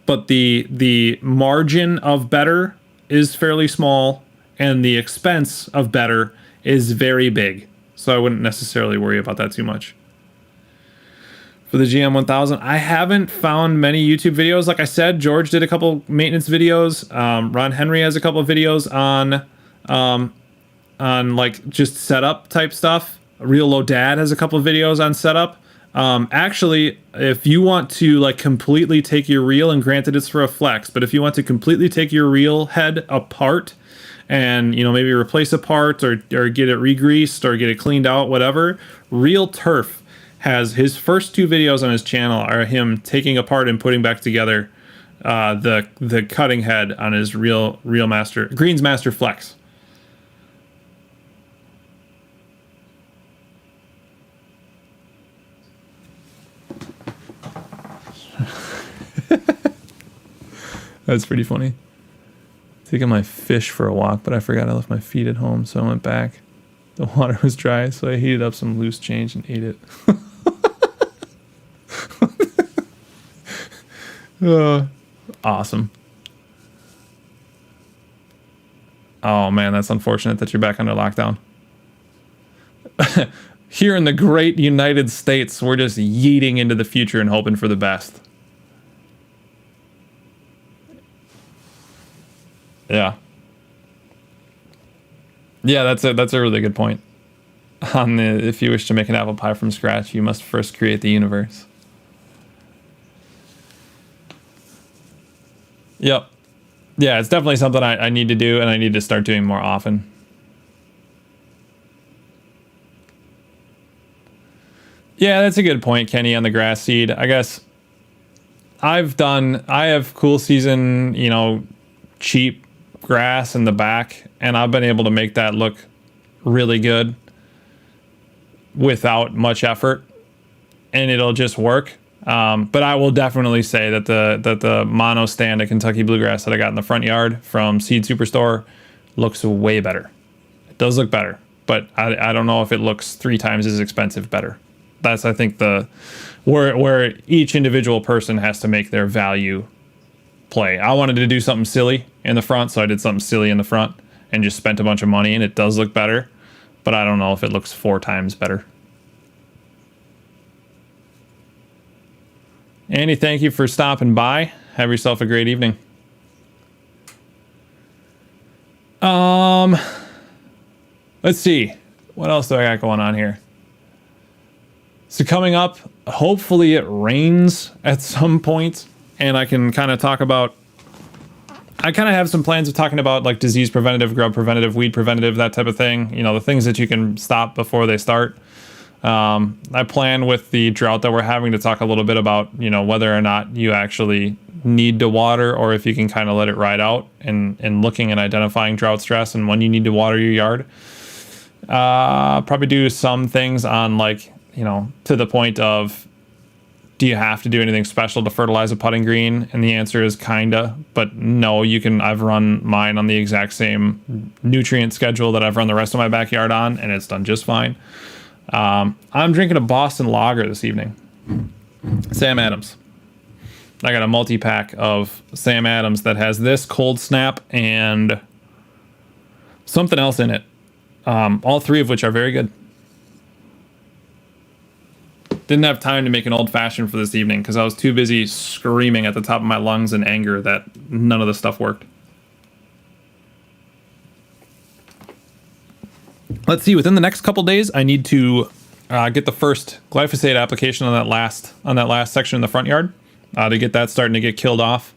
But the margin of better is fairly small, and the expense of better is very big. So I wouldn't necessarily worry about that too much. For the GM 1000, I haven't found many YouTube videos. Like I said, George did a couple maintenance videos. Ron Henry has a couple of videos on like just setup type stuff. Real Low Dad has a couple of videos on setup. Actually, if you want to like completely take your reel, and granted it's for a flex, but if you want to completely take your reel head apart and maybe replace a part or get it re-greased or get it cleaned out, whatever, Real Turf has his first 2 videos on his channel are him taking apart and putting back together the cutting head on his Real Master Greensmaster Flex. That's pretty funny. Taking my fish for a walk, but I forgot I left my feet at home, so I went back. The water was dry, so I heated up some loose change and ate it. Awesome. Oh man, that's unfortunate that you're back under lockdown. Here in the great United States, we're just yeeting into the future and hoping for the best. Yeah. Yeah, that's a really good point. If you wish to make an apple pie from scratch, you must first create the universe. Yep. Yeah, it's definitely something I need to do, and I need to start doing more often. Yeah, that's a good point, Kenny, on the grass seed. I guess I have cool season, cheap grass in the back, and I've been able to make that look really good without much effort, and it'll just work. But I will definitely say that the mono stand of Kentucky bluegrass that I got in the front yard from Seed Superstore looks way better. It does look better, but I don't know if it looks 3 times as expensive better. That's, I think, where each individual person has to make their value play. I wanted to do something silly in the front, so I did something silly in the front and just spent a bunch of money, and it does look better, but I don't know if it looks 4 times better. Andy, thank you for stopping by. Have yourself a great evening. Let's see. What else do I got going on here? So coming up, hopefully it rains at some point, and I can kind of talk about... I kind of have some plans of talking about like disease preventative, grub preventative, weed preventative, that type of thing. The things that you can stop before they start. I plan with the drought that we're having to talk a little bit about, whether or not you actually need to water or if you can kind of let it ride out, and looking and identifying drought stress and when you need to water your yard. Probably do some things on like, to the point of, do you have to do anything special to fertilize a putting green? And the answer is kinda, but no, you can. I've run mine on the exact same nutrient schedule that I've run the rest of my backyard on, and it's done just fine. I'm drinking a Boston Lager this evening. Sam Adams. I got a multi-pack of Sam Adams that has this Cold Snap and something else in it. All 3 of which are very good. Didn't have time to make an old fashioned for this evening because I was too busy screaming at the top of my lungs in anger that none of the stuff worked. Let's see, within the next couple days, I need to get the first glyphosate application on that last section in the front yard to get that starting to get killed off.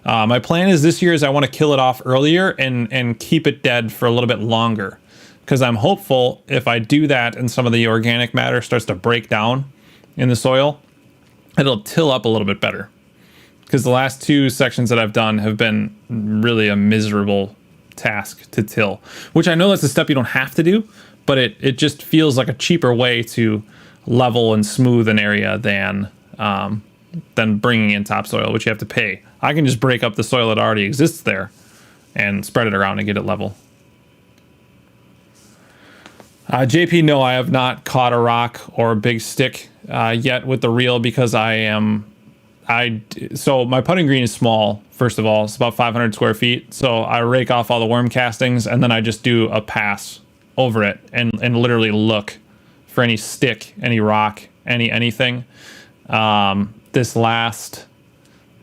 My plan is this year is I want to kill it off earlier and keep it dead for a little bit longer, because I'm hopeful if I do that and some of the organic matter starts to break down in the soil, it'll till up a little bit better. Because the last 2 sections that I've done have been really a miserable task to till, which I know that's a step you don't have to do, but it just feels like a cheaper way to level and smooth an area than bringing in topsoil, which you have to pay. I can just break up the soil that already exists there and spread it around and get it level. JP, no, I have not caught a rock or a big stick yet with the reel because so my putting green is small. First of all, it's about 500 square feet. So I rake off all the worm castings and then I just do a pass over it and literally look for any stick, any rock, anything. This last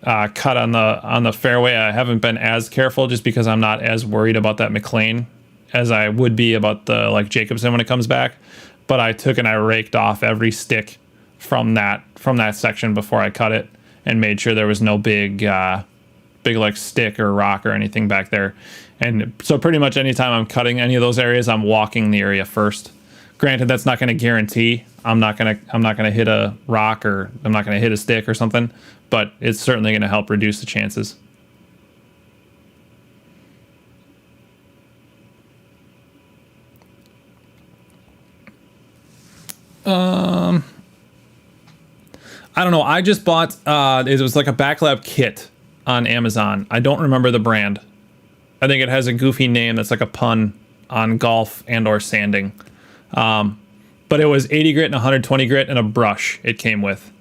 cut on the fairway, I haven't been as careful just because I'm not as worried about that McLean as I would be about the like Jacobson when it comes back. But I took and I raked off every stick from that section before I cut it and made sure there was no big like stick or rock or anything back there. And so pretty much anytime I'm cutting any of those areas, I'm walking the area first. Granted, that's not going to guarantee I'm not going to hit a rock or I'm not going to hit a stick or something, but it's certainly going to help reduce the chances. I don't know. I just bought it was like a backlap kit on Amazon. I don't remember the brand. I think it has a goofy name that's like a pun on golf and or sanding. But it was 80 grit and 120 grit and a brush it came with.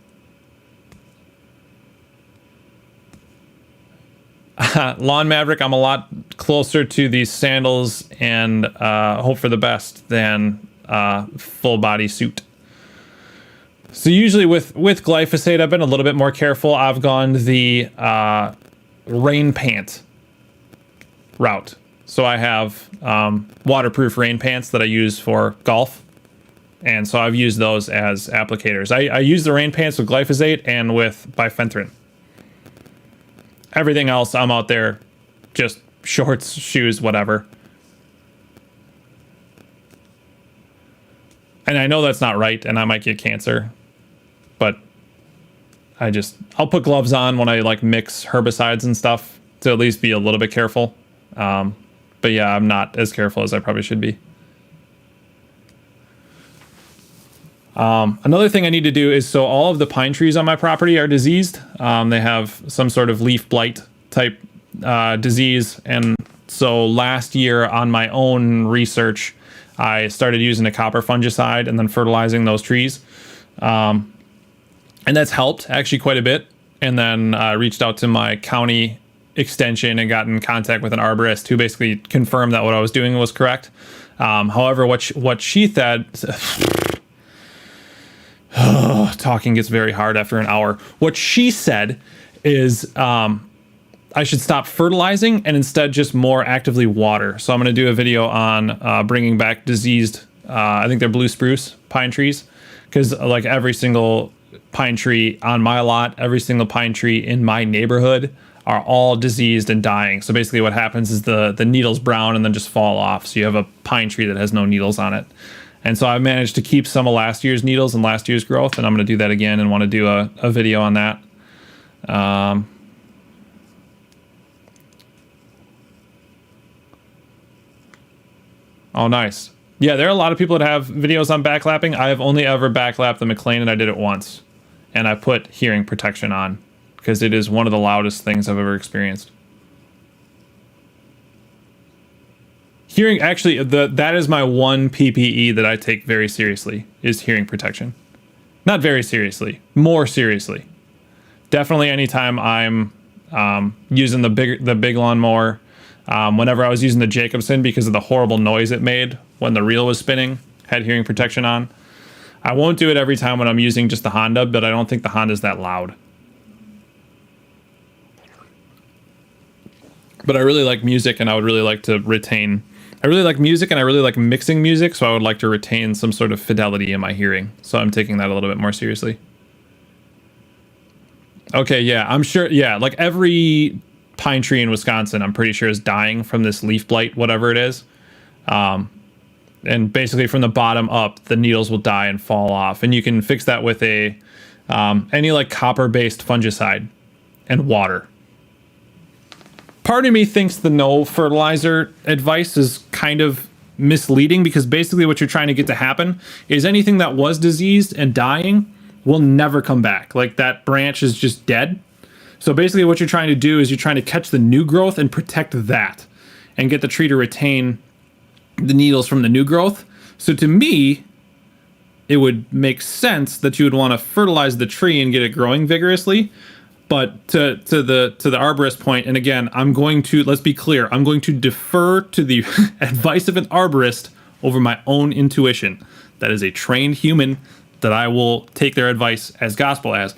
Lawn Maverick, I'm a lot closer to these sandals and hope for the best than full body suit. So usually with glyphosate, I've been a little bit more careful. I've gone the rain pant route. So I have waterproof rain pants that I use for golf. And so I've used those as applicators. I use the rain pants with glyphosate and with bifenthrin. Everything else, I'm out there just shorts, shoes, whatever. And I know that's not right, and I might get cancer. But I'll put gloves on when I like mix herbicides and stuff to at least be a little bit careful. But yeah, I'm not as careful as I probably should be. Another thing I need to do is, so all of the pine trees on my property are diseased. They have some sort of leaf blight type disease. And so last year on my own research, I started using a copper fungicide and then fertilizing those trees. And that's helped actually quite a bit. And then I reached out to my county extension and got in contact with an arborist who basically confirmed that what I was doing was correct. However, what she said, talking gets very hard after an hour. What she said is I should stop fertilizing and instead just more actively water. So I'm going to do a video on bringing back diseased, I think they're blue spruce pine trees, because like every single pine tree on my lot, every single pine tree in my neighborhood are all diseased and dying. So basically what happens is the needles brown and then just fall off. So you have a pine tree that has no needles on it. And so I managed to keep some of last year's needles and last year's growth, and I'm going to do that again and want to do a video on that. Oh, nice. Yeah, there are a lot of people that have videos on backlapping. I have only ever backlapped the McLean, and I did it once. And I put hearing protection on because it is one of the loudest things I've ever experienced. Hearing, actually, that is my one PPE that I take very seriously, is hearing protection. Not very seriously, more seriously. Definitely anytime I'm using the big lawnmower. Whenever I was using the Jacobson, because of the horrible noise it made when the reel was spinning, had hearing protection on. I won't do it every time when I'm using just the Honda, but I don't think the Honda's that loud. But I really like music, and I would really like to retain... I really like music, and I really like mixing music, so I would like to retain some sort of fidelity in my hearing. So I'm taking that a little bit more seriously. Okay, yeah, I'm sure... Yeah, like every pine tree in Wisconsin, I'm pretty sure, is dying from this leaf blight, whatever it is. And basically from the bottom up, the needles will die and fall off. And you can fix that with any like copper-based fungicide and water. Part of me thinks the no fertilizer advice is kind of misleading, because basically what you're trying to get to happen is anything that was diseased and dying will never come back. Like that branch is just dead. So basically what you're trying to do is you're trying to catch the new growth and protect that and get the tree to retain the needles from the new growth. So to me, it would make sense that you would want to fertilize the tree and get it growing vigorously. But to the arborist point, and again, let's be clear, I'm going to defer to the advice of an arborist over my own intuition. That is a trained human that I will take their advice as gospel as.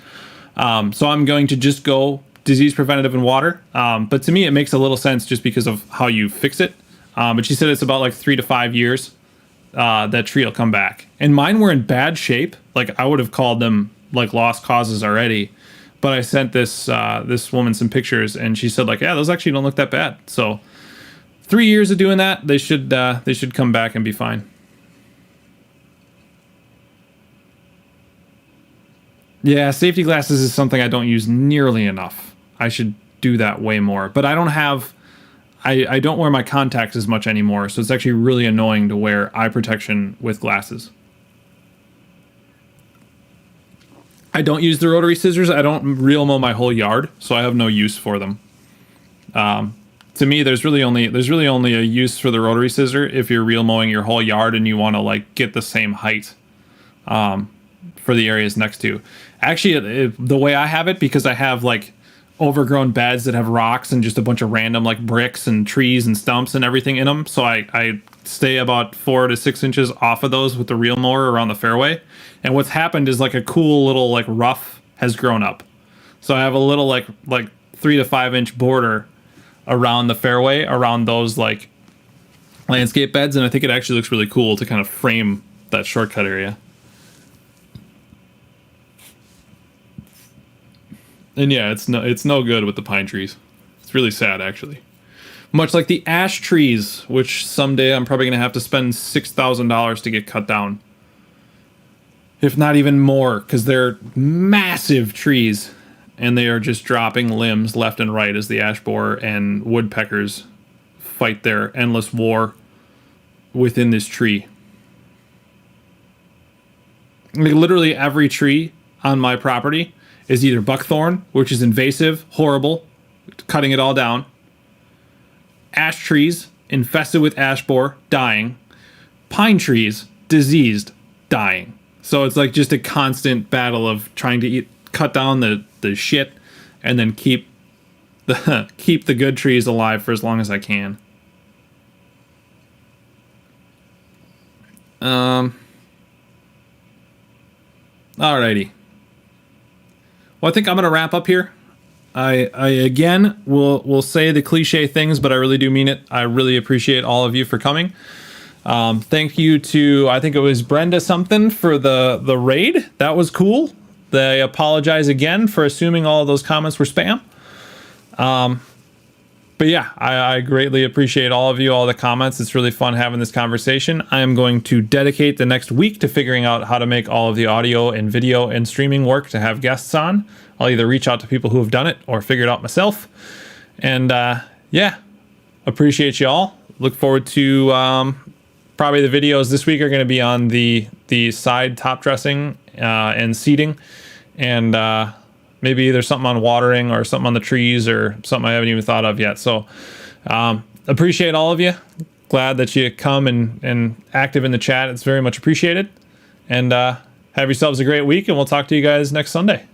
So I'm going to just go disease preventative and water. But to me, it makes a little sense just because of how you fix it. But she said it's about like 3 to 5 years that tree will come back. And mine were in bad shape. Like I would have called them like lost causes already. But I sent this woman some pictures, and she said like, yeah, those actually don't look that bad. So 3 years of doing that, they should come back and be fine. Yeah, safety glasses is something I don't use nearly enough. I should do that way more. But I don't wear my contacts as much anymore, so it's actually really annoying to wear eye protection with glasses. I don't use the rotary scissors. I don't reel mow my whole yard, so I have no use for them. To me, there's really only a use for the rotary scissor if you're reel mowing your whole yard and you want to like get the same height for the areas next to. Actually, the way I have it, because I have like overgrown beds that have rocks and just a bunch of random like bricks and trees and stumps and everything in them, so I stay about 4 to 6 inches off of those with the reel mower around the fairway. And what's happened is like a cool little like rough has grown up. So I have a little like 3 to 5 inch border around the fairway, around those like landscape beds, and I think it actually looks really cool to kind of frame that shortcut area. And yeah, it's no good with the pine trees. It's really sad, actually. Much like the ash trees, which someday I'm probably going to have to spend $6,000 to get cut down. If not even more, because they're massive trees, and they are just dropping limbs left and right as the ash borer and woodpeckers fight their endless war within this tree. Like literally every tree on my property is either buckthorn, which is invasive, horrible, cutting it all down. Ash trees, infested with ash borer, dying. Pine trees, diseased, dying. So it's like just a constant battle of trying to cut down the shit and then keep the good trees alive for as long as I can. Alrighty. Well, I think I'm going to wrap up here. I again will say the cliche things, but I really do mean it. I really appreciate all of you for coming. Thank you to, I think it was Brenda something for the raid. That was cool. I apologize again for assuming all of those comments were spam. But yeah, I greatly appreciate all of you, all the comments. It's really fun having this conversation. I am going to dedicate the next week to figuring out how to make all of the audio and video and streaming work to have guests on. I'll either reach out to people who have done it or figure it out myself. And yeah, appreciate you all. Look forward to probably the videos this week are going to be on the side top dressing and seeding, and maybe there's something on watering or something on the trees or something I haven't even thought of yet. So appreciate all of you. Glad that you come and active in the chat. It's very much appreciated. And have yourselves a great week, and we'll talk to you guys next Sunday.